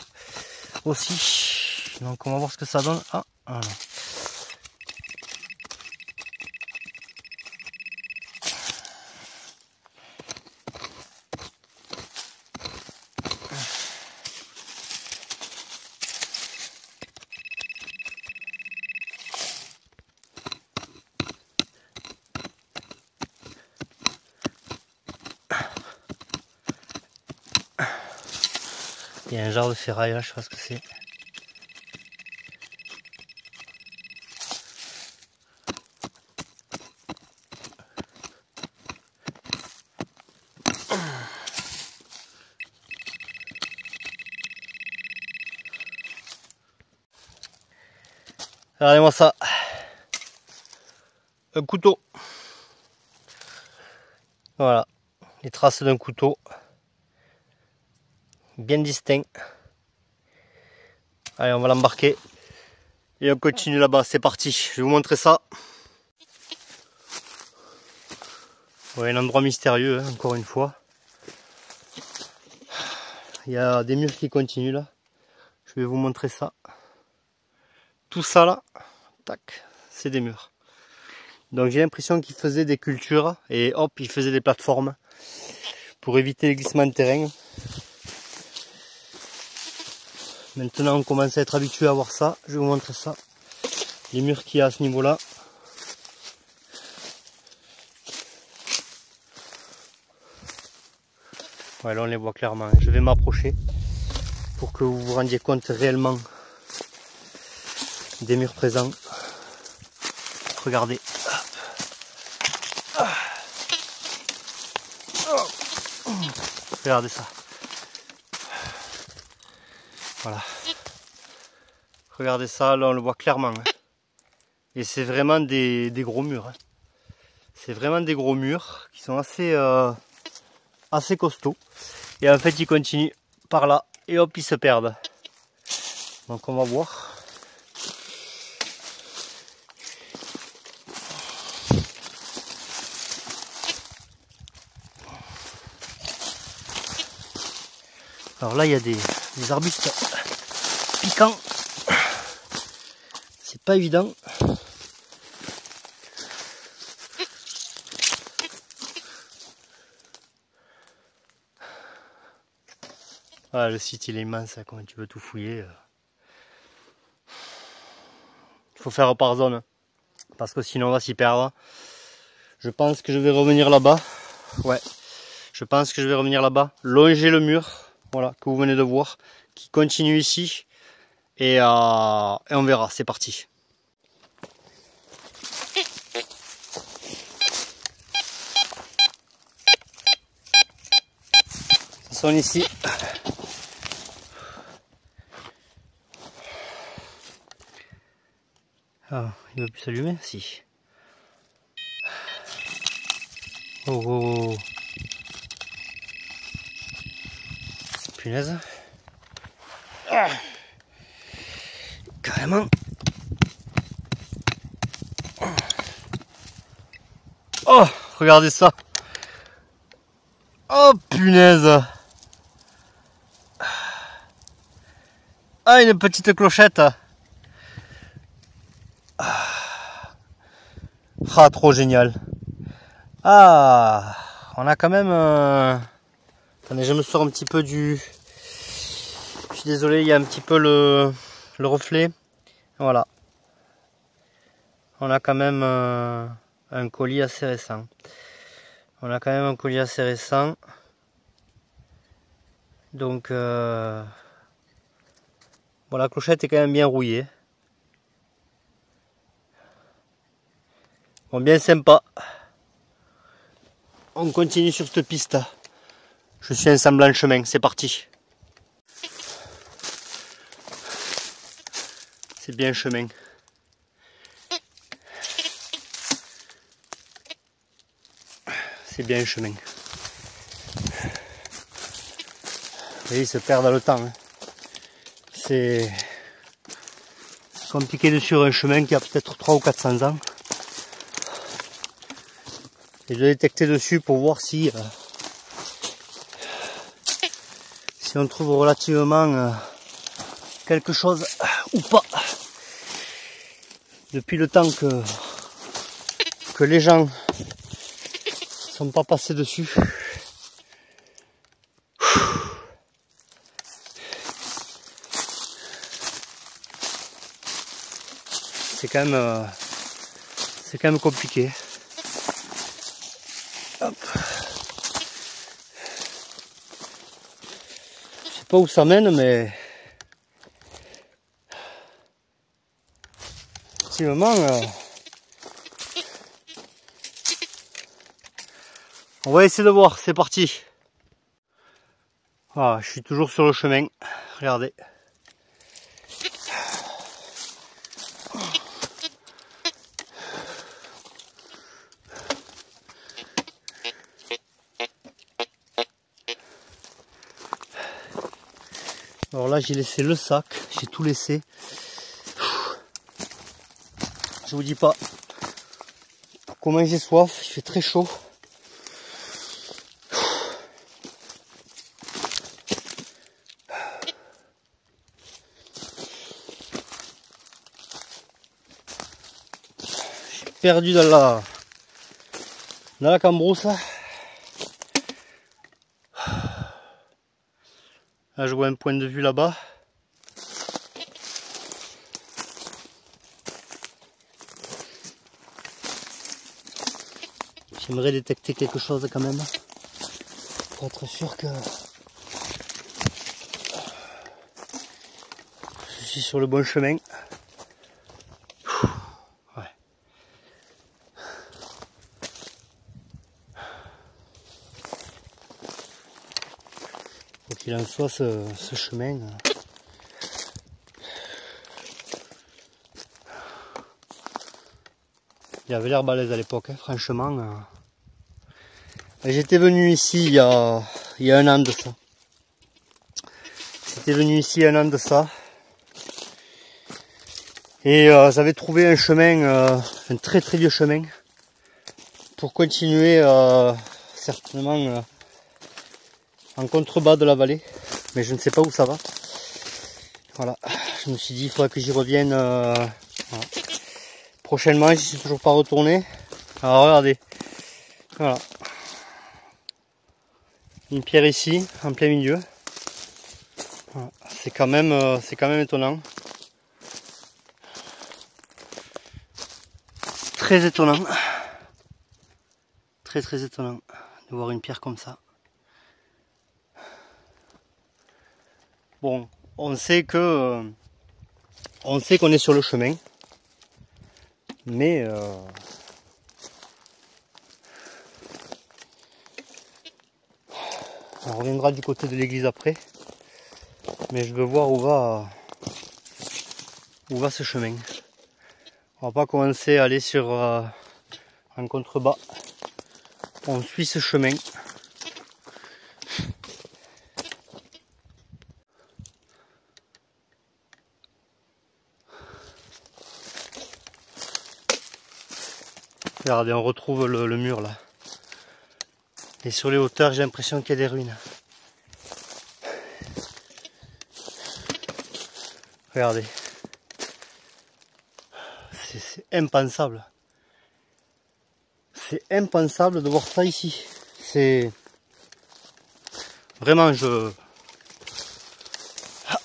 aussi. Donc on va voir ce que ça donne. Ah, voilà. Il y a un genre de ferraille là, je sais pas ce que c'est. Regardez-moi ça. Un couteau. Voilà. Les traces d'un couteau. Bien distinct. Allez, on va l'embarquer. Et on continue là-bas. C'est parti. Je vais vous montrer ça. Ouais, un endroit mystérieux, hein, encore une fois. Il y a des murs qui continuent là. Je vais vous montrer ça. Tout ça là, tac, c'est des murs. Donc j'ai l'impression qu'ils faisaient des cultures et hop, ils faisaient des plateformes pour éviter les glissements de terrain. Maintenant on commence à être habitué à voir ça. Je vais vous montrer ça. Les murs qu'il y a à ce niveau-là. Ouais, là on les voit clairement. Je vais m'approcher pour que vous vous rendiez compte réellement des murs présents. Regardez. Regardez ça. Voilà. Regardez ça, là on le voit clairement. Hein. Et c'est vraiment des gros murs. Hein. C'est vraiment des gros murs qui sont assez costauds. Et en fait ils continuent par là et hop ils se perdent. Donc on va voir. Alors là il y a des arbustes piquants. C'est pas évident. Ah, le site il est immense, hein, comment tu veux tout fouiller. Il faut faire par zone, parce que sinon on va s'y perdre. Je pense que je vais revenir là-bas. Ouais, je pense que je vais revenir là-bas, longer le mur, voilà, que vous venez de voir, qui continue ici, et on verra, c'est parti. Ils sont ici. Ah, il va plus s'allumer? Si. Oh, oh, oh. Punaise. Ah. Carrément. Oh, regardez ça. Oh, punaise. Ah, une petite clochette. Ah, trop génial. Ah, on a quand même... Attendez, je me sors un petit peu du... Je suis désolé, il y a un petit peu le reflet. Voilà. On a quand même un colis assez récent. On a quand même un colis assez récent. Donc... Bon, la clochette est quand même bien rouillée. Bon, bien sympa. On continue sur cette piste. Je suis un semblant chemin, c'est parti. C'est bien chemin. C'est bien un chemin. Vous voyez, il se perd dans le temps. Hein. C'est compliqué de suivre un chemin qui a peut-être 300 ou 400 ans. Et de détecter dessus pour voir si si on trouve relativement quelque chose ou pas. Depuis le temps que les gens sont pas passés dessus. C'est quand même compliqué. Hop. Je sais pas où ça mène, mais effectivement, on va essayer de voir. C'est parti. Ah, je suis toujours sur le chemin. Regardez. Alors là, j'ai laissé le sac, j'ai tout laissé. Je vous dis pas comment j'ai soif, il fait très chaud. J'ai perdu dans la cambrousse. Là, je vois un point de vue là-bas. J'aimerais détecter quelque chose quand même, pour être sûr que je suis sur le bon chemin. Ouais. Quoi qu'il en soit, ce chemin, il avait l'air balèze à l'époque, hein, franchement. J'étais venu ici il y a 1 an de ça. J'étais venu ici 1 an de ça. Et j'avais trouvé un chemin, un très vieux chemin, pour continuer certainement en contrebas de la vallée. Mais je ne sais pas où ça va. Voilà, je me suis dit il faudrait que j'y revienne voilà. Prochainement. J'y suis toujours pas retourné. Alors regardez, voilà. Une pierre ici, en plein milieu. Voilà. C'est quand même étonnant. Très étonnant. Très étonnant de voir une pierre comme ça. Bon, on sait qu'on est sur le chemin. Mais on reviendra du côté de l'église après, mais je veux voir où va ce chemin. On va pas commencer à aller sur un contrebas. On suit ce chemin. Regardez, on retrouve le mur là. Et sur les hauteurs, j'ai l'impression qu'il y a des ruines. Regardez. C'est impensable. C'est impensable de voir ça ici. C'est... Vraiment,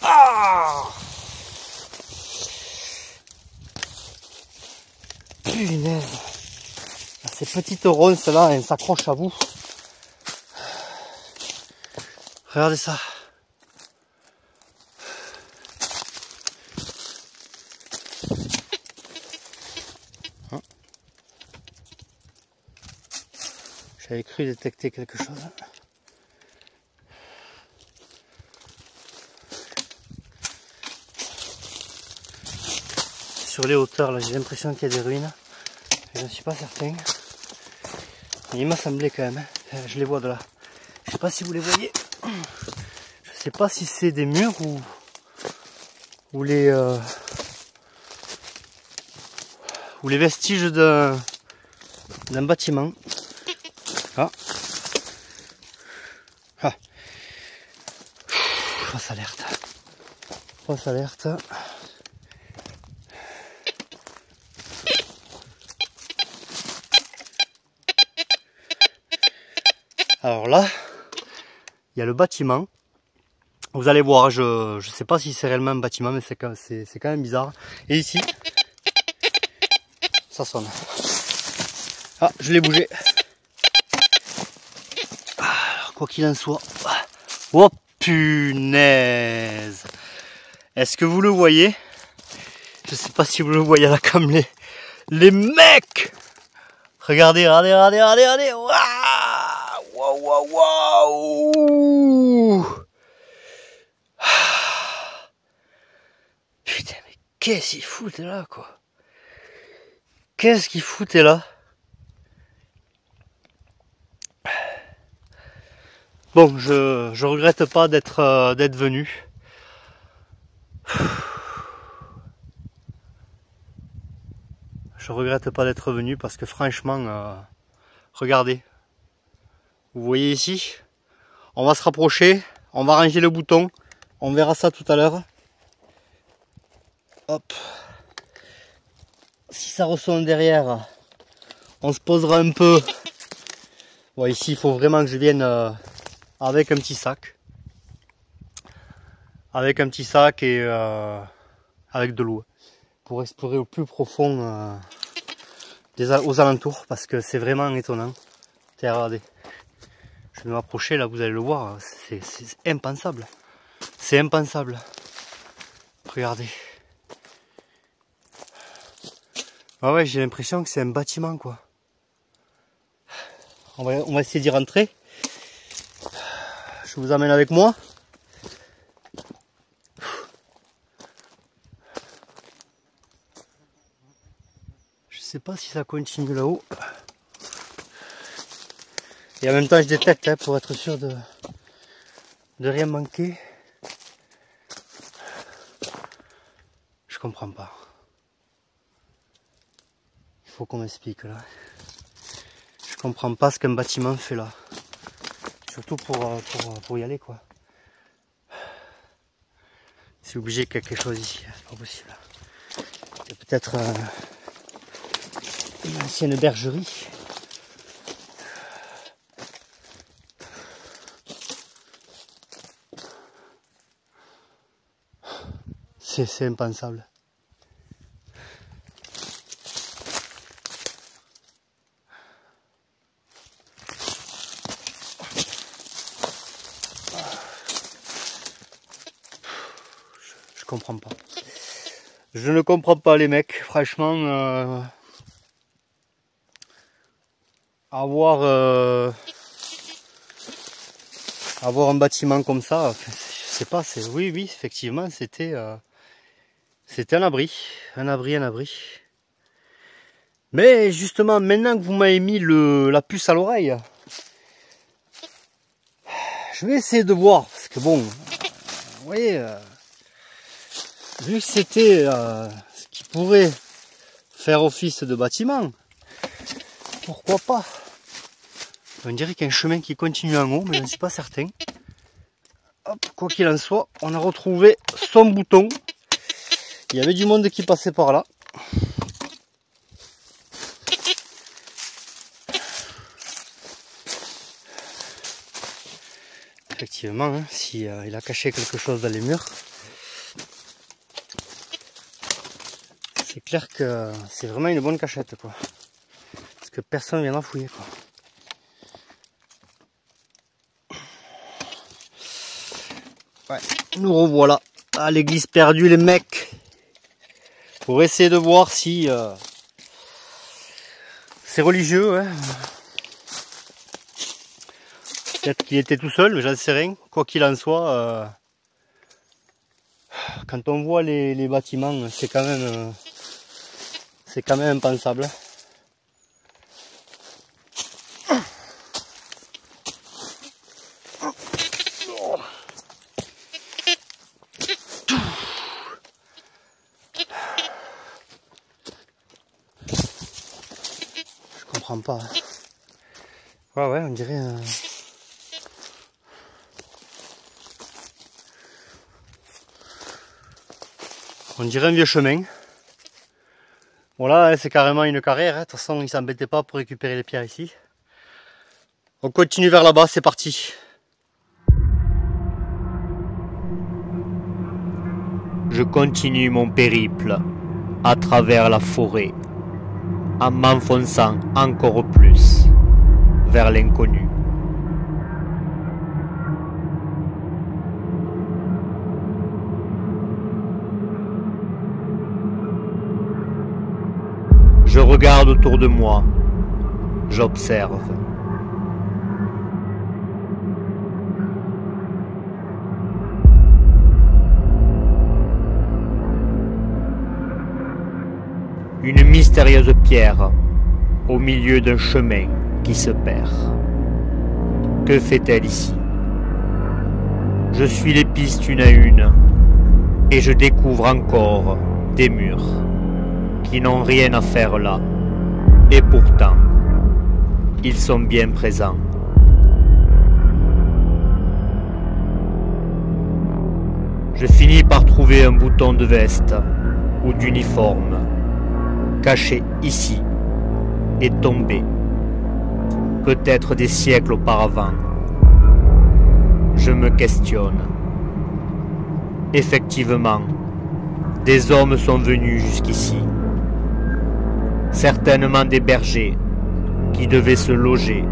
Ah, punaise. Ces petites ronces là, elles s'accrochent à vous. Regardez ça. J'avais cru détecter quelque chose. Sur les hauteurs là, j'ai l'impression qu'il y a des ruines. Je ne suis pas certain. Mais il m'a semblé quand même. Je les vois de là. Je sais pas si vous les voyez. Je sais pas si c'est des murs ou les vestiges d'un bâtiment. Ah. Ah. Fausse alerte. Fausse alerte. Alors là, il y a le bâtiment. Vous allez voir, je sais pas si c'est réellement un bâtiment, mais c'est quand même bizarre. Et ici, ça sonne. Ah, je l'ai bougé. Alors, quoi qu'il en soit. Oh punaise! Est-ce que vous le voyez? Je sais pas si vous le voyez à la cam, les mecs! Regardez, regardez, regardez, regardez, regardez! Waouh! Waouh, waouh, waouh! Putain, mais qu'est-ce qu'il foutait là, quoi? Qu'est-ce qu'il foutait là? Bon, je regrette pas d'être venu. Je regrette pas d'être venu parce que franchement, regardez. Vous voyez ici? On va se rapprocher, on va ranger le bouton, on verra ça tout à l'heure. Hop. Si ça ressonne derrière, on se posera un peu. Bon, ici, il faut vraiment que je vienne avec un petit sac. Avec un petit sac et avec de l'eau. Pour explorer au plus profond aux alentours, parce que c'est vraiment étonnant. Regardez. Je vais m'approcher, là, vous allez le voir. C'est impensable. C'est impensable. Regardez. Ah ouais, j'ai l'impression que c'est un bâtiment, quoi. On va essayer d'y rentrer. Je vous amène avec moi. Je sais pas si ça continue là-haut. Et en même temps, je détecte pour être sûr de rien manquer. Je comprends pas. Il faut qu'on m'explique là. Je comprends pas ce qu'un bâtiment fait là. Surtout pour y aller, quoi. C'est obligé qu'il y ait quelque chose ici, c'est pas possible. Il y a peut-être une ancienne bergerie. C'est impensable. Je comprends pas. Je ne comprends pas les mecs, franchement. Avoir un bâtiment comme ça, je sais pas, oui, effectivement, c'était un abri, un abri. Mais justement, maintenant que vous m'avez mis la puce à l'oreille, je vais essayer de voir, parce que bon, vous voyez, vu que c'était ce qui pourrait faire office de bâtiment, pourquoi pas? On dirait qu'il y a un chemin qui continue en haut, mais je ne suis pas certain. Hop, quoi qu'il en soit, on a retrouvé son bouton. Il y avait du monde qui passait par là. Effectivement, hein, si il a caché quelque chose dans les murs, c'est clair que c'est vraiment une bonne cachette, quoi. Parce que personne ne viendra fouiller, quoi. Ouais, nous revoilà à l'église perdue, les mecs, pour essayer de voir si c'est religieux. Hein. Peut-être qu'il était tout seul, mais j'en sais rien. Quoi qu'il en soit, quand on voit les bâtiments, c'est quand même impensable. Je comprends pas. Ouais, on dirait On dirait un vieux chemin. Voilà, c'est carrément une carrière. De toute façon, ils ne s'embêtaient pas pour récupérer les pierres ici. On continue vers là-bas, c'est parti. Je continue mon périple à travers la forêt, en m'enfonçant encore plus vers l'inconnu. Je regarde autour de moi, j'observe. Une mystérieuse pierre au milieu d'un chemin qui se perd. Que fait-elle ici? Je suis les pistes une à une et je découvre encore des murs qui n'ont rien à faire là. Et pourtant, ils sont bien présents. Je finis par trouver un bouton de veste ou d'uniforme caché ici et tombé, peut-être des siècles auparavant. Je me questionne. Effectivement, des hommes sont venus jusqu'ici, certainement des bergers qui devaient se loger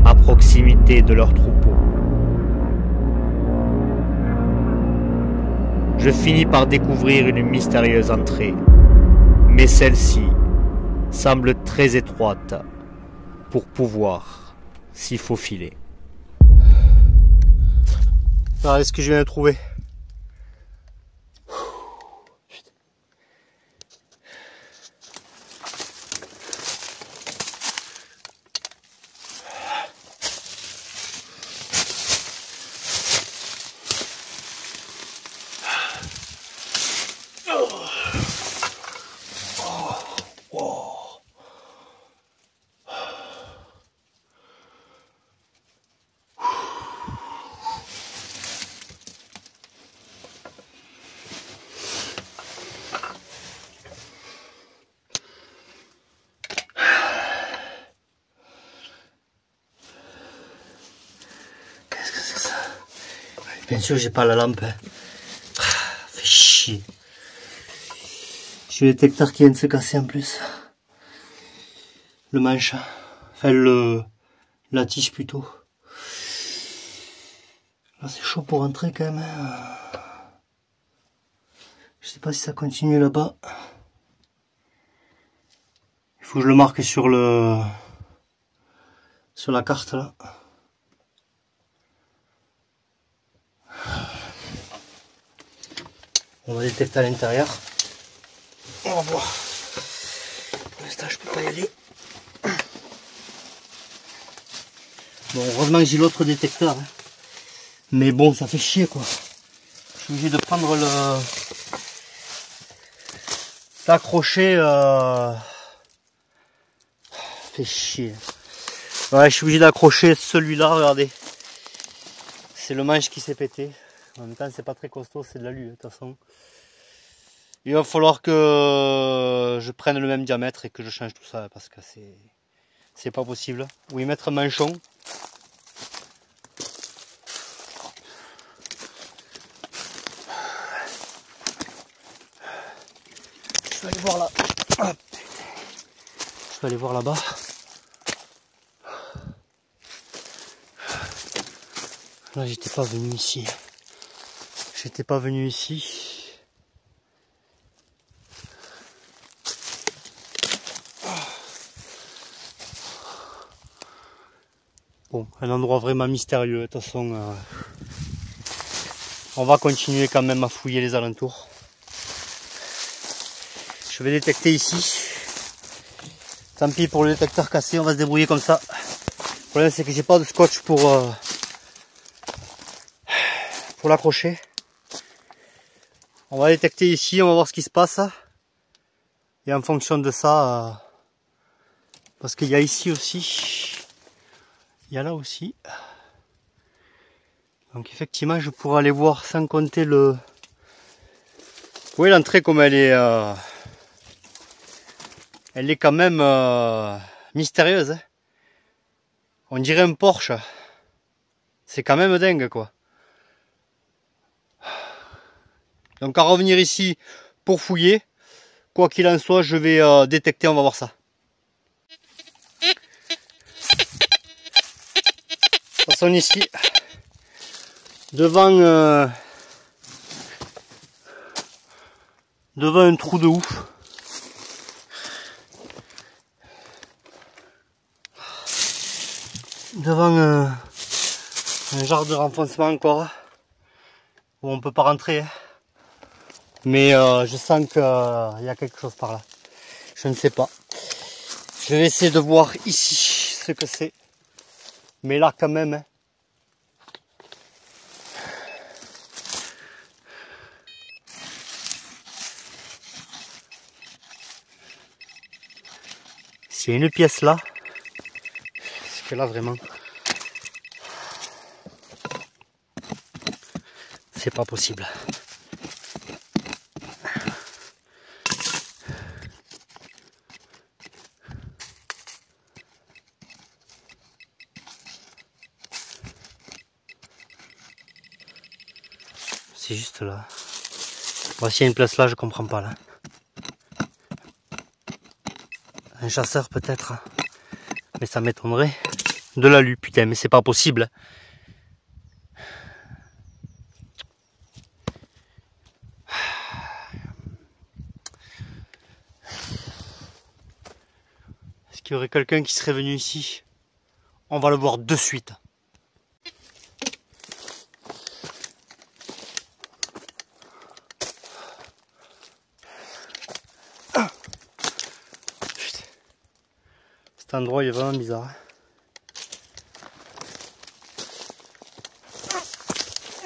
à proximité de leur troupeau. Je finis par découvrir une mystérieuse entrée, mais celle-ci semble très étroite pour pouvoir s'y faufiler. Regardez ce que je viens de trouver. Bien sûr, j'ai pas la lampe. Fait chier. J'ai le détecteur qui vient de se casser en plus. Le manche. Enfin, la tige plutôt. Là, c'est chaud pour rentrer quand même. Je sais pas si ça continue là-bas. Il faut que je le marque sur la carte là. On va détecter à l'intérieur. On va voir. Pour l'instant, je peux pas y aller. Bon, heureusement que j'ai l'autre détecteur. Hein. Mais bon, ça fait chier quoi. Je suis obligé de prendre l'accrocher. Fait chier. Ouais, je suis obligé d'accrocher celui-là, regardez. C'est le manche qui s'est pété. En même temps, c'est pas très costaud, c'est de l'alu, de toute façon. Il va falloir que je prenne le même diamètre et que je change tout ça parce que c'est pas possible. Ou y mettre un manchon. Je vais aller voir là. Ah, je vais aller voir là-bas. Là, j'étais pas venu ici. J'étais pas venu ici. Bon, un endroit vraiment mystérieux. De toute façon, on va continuer quand même à fouiller les alentours. Je vais détecter ici. Tant pis pour le détecteur cassé, on va se débrouiller comme ça. Le problème, c'est que j'ai pas de scotch pour l'accrocher. On va détecter ici, on va voir ce qui se passe. Et en fonction de ça, parce qu'il y a ici aussi, il y a là aussi. Donc effectivement, je pourrais aller voir sans compter le Vous voyez l'entrée comme elle est quand même mystérieuse. Hein. On dirait un Porsche. C'est quand même dingue quoi. Donc à revenir ici pour fouiller. Quoi qu'il en soit, je vais détecter, on va voir ça. De toute façon ici, devant un trou de ouf. Devant un genre de renfoncement encore, où on peut pas rentrer. Hein. Mais je sens qu'il y a quelque chose par là. Je ne sais pas. Je vais essayer de voir ici ce que c'est. Mais là quand même. Hein. C'est une pièce là. Parce que là vraiment. C'est pas possible. C'est juste là. Moi, s'il y a une place là, je comprends pas là. Un chasseur peut-être. Mais ça m'étonnerait. De l'alu, putain, mais c'est pas possible. Est-ce qu'il y aurait quelqu'un qui serait venu ici? On va le voir de suite. Cet endroit il est vraiment bizarre. Oh,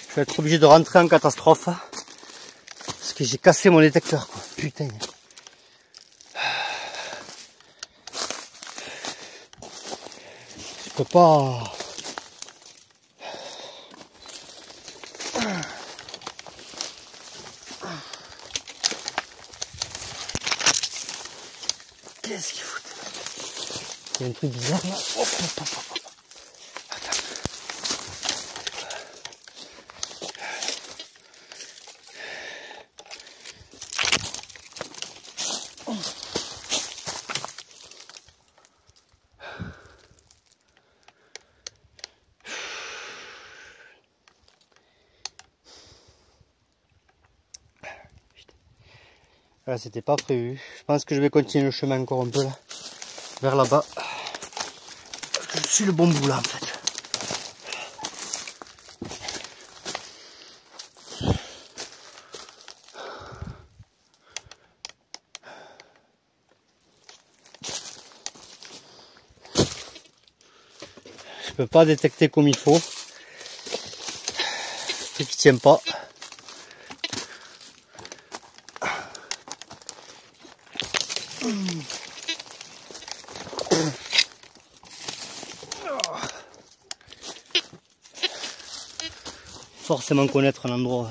je vais être obligé de rentrer en catastrophe parce que j'ai cassé mon détecteur quoi. Putain. Je peux pas. Qu'est-ce qu'il fout? Il y a un truc bizarre là. Hop, hop, hop, hop. Voilà, c'était pas prévu. Je pense que je vais continuer le chemin encore un peu là, vers là-bas. Parce que je suis le bon bout là en fait. Je peux pas détecter comme il faut. C'est qui tient pas. Forcément connaître un endroit.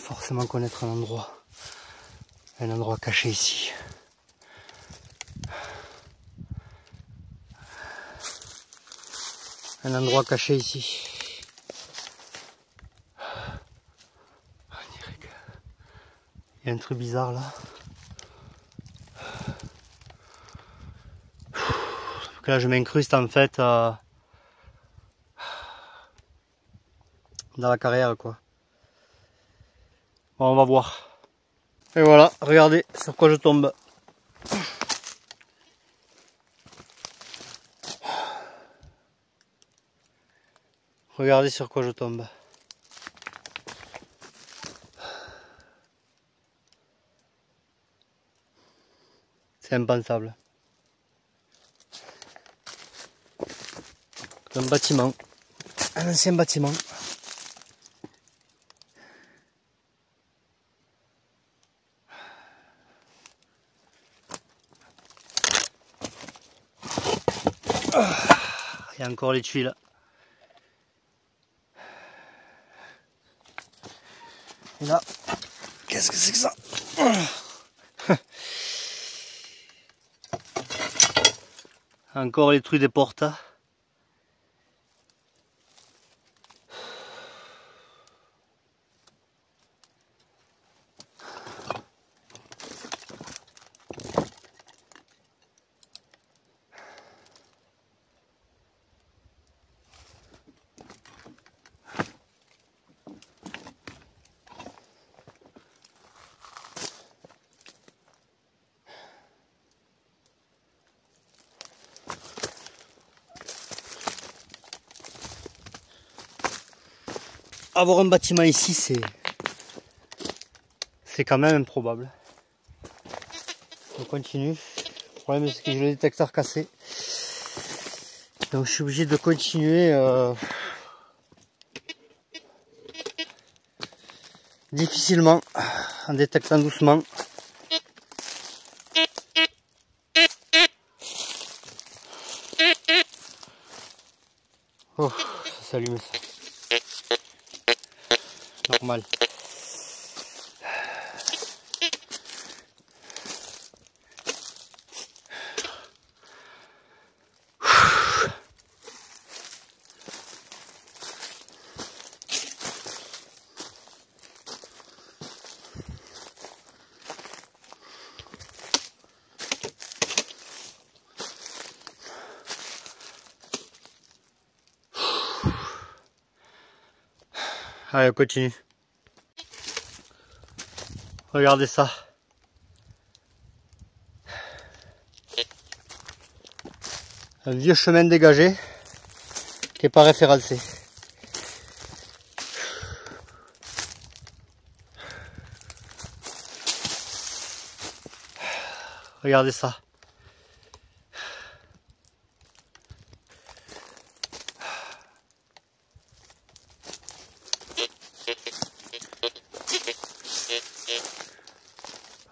Forcément connaître un endroit caché ici. Un endroit caché ici. On dirait que il y a un truc bizarre là. Donc là je m'incruste en fait dans la carrière quoi. Bon, on va voir. Et voilà, regardez sur quoi je tombe. Regardez sur quoi je tombe. C'est impensable. Un bâtiment, un ancien bâtiment. Il y a encore les tuiles. Et là, qu'est-ce que c'est que ça? Encore les trucs des portes. Avoir un bâtiment ici, c'est quand même improbable. On continue. Le problème, c'est que j'ai le détecteur cassé. Donc je suis obligé de continuer difficilement, en détectant doucement. Oh, ça s'allume ça. Normal. Allez, on continue. Regardez ça. Un vieux chemin dégagé qui n'est pas référencé. Regardez ça.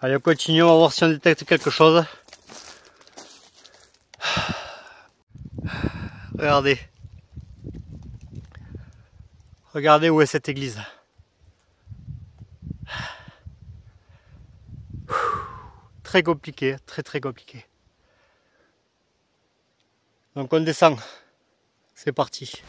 Allez, on continue, on va voir si on détecte quelque chose. Regardez. Regardez où est cette église. Très compliqué, très compliqué. Donc on descend. C'est parti.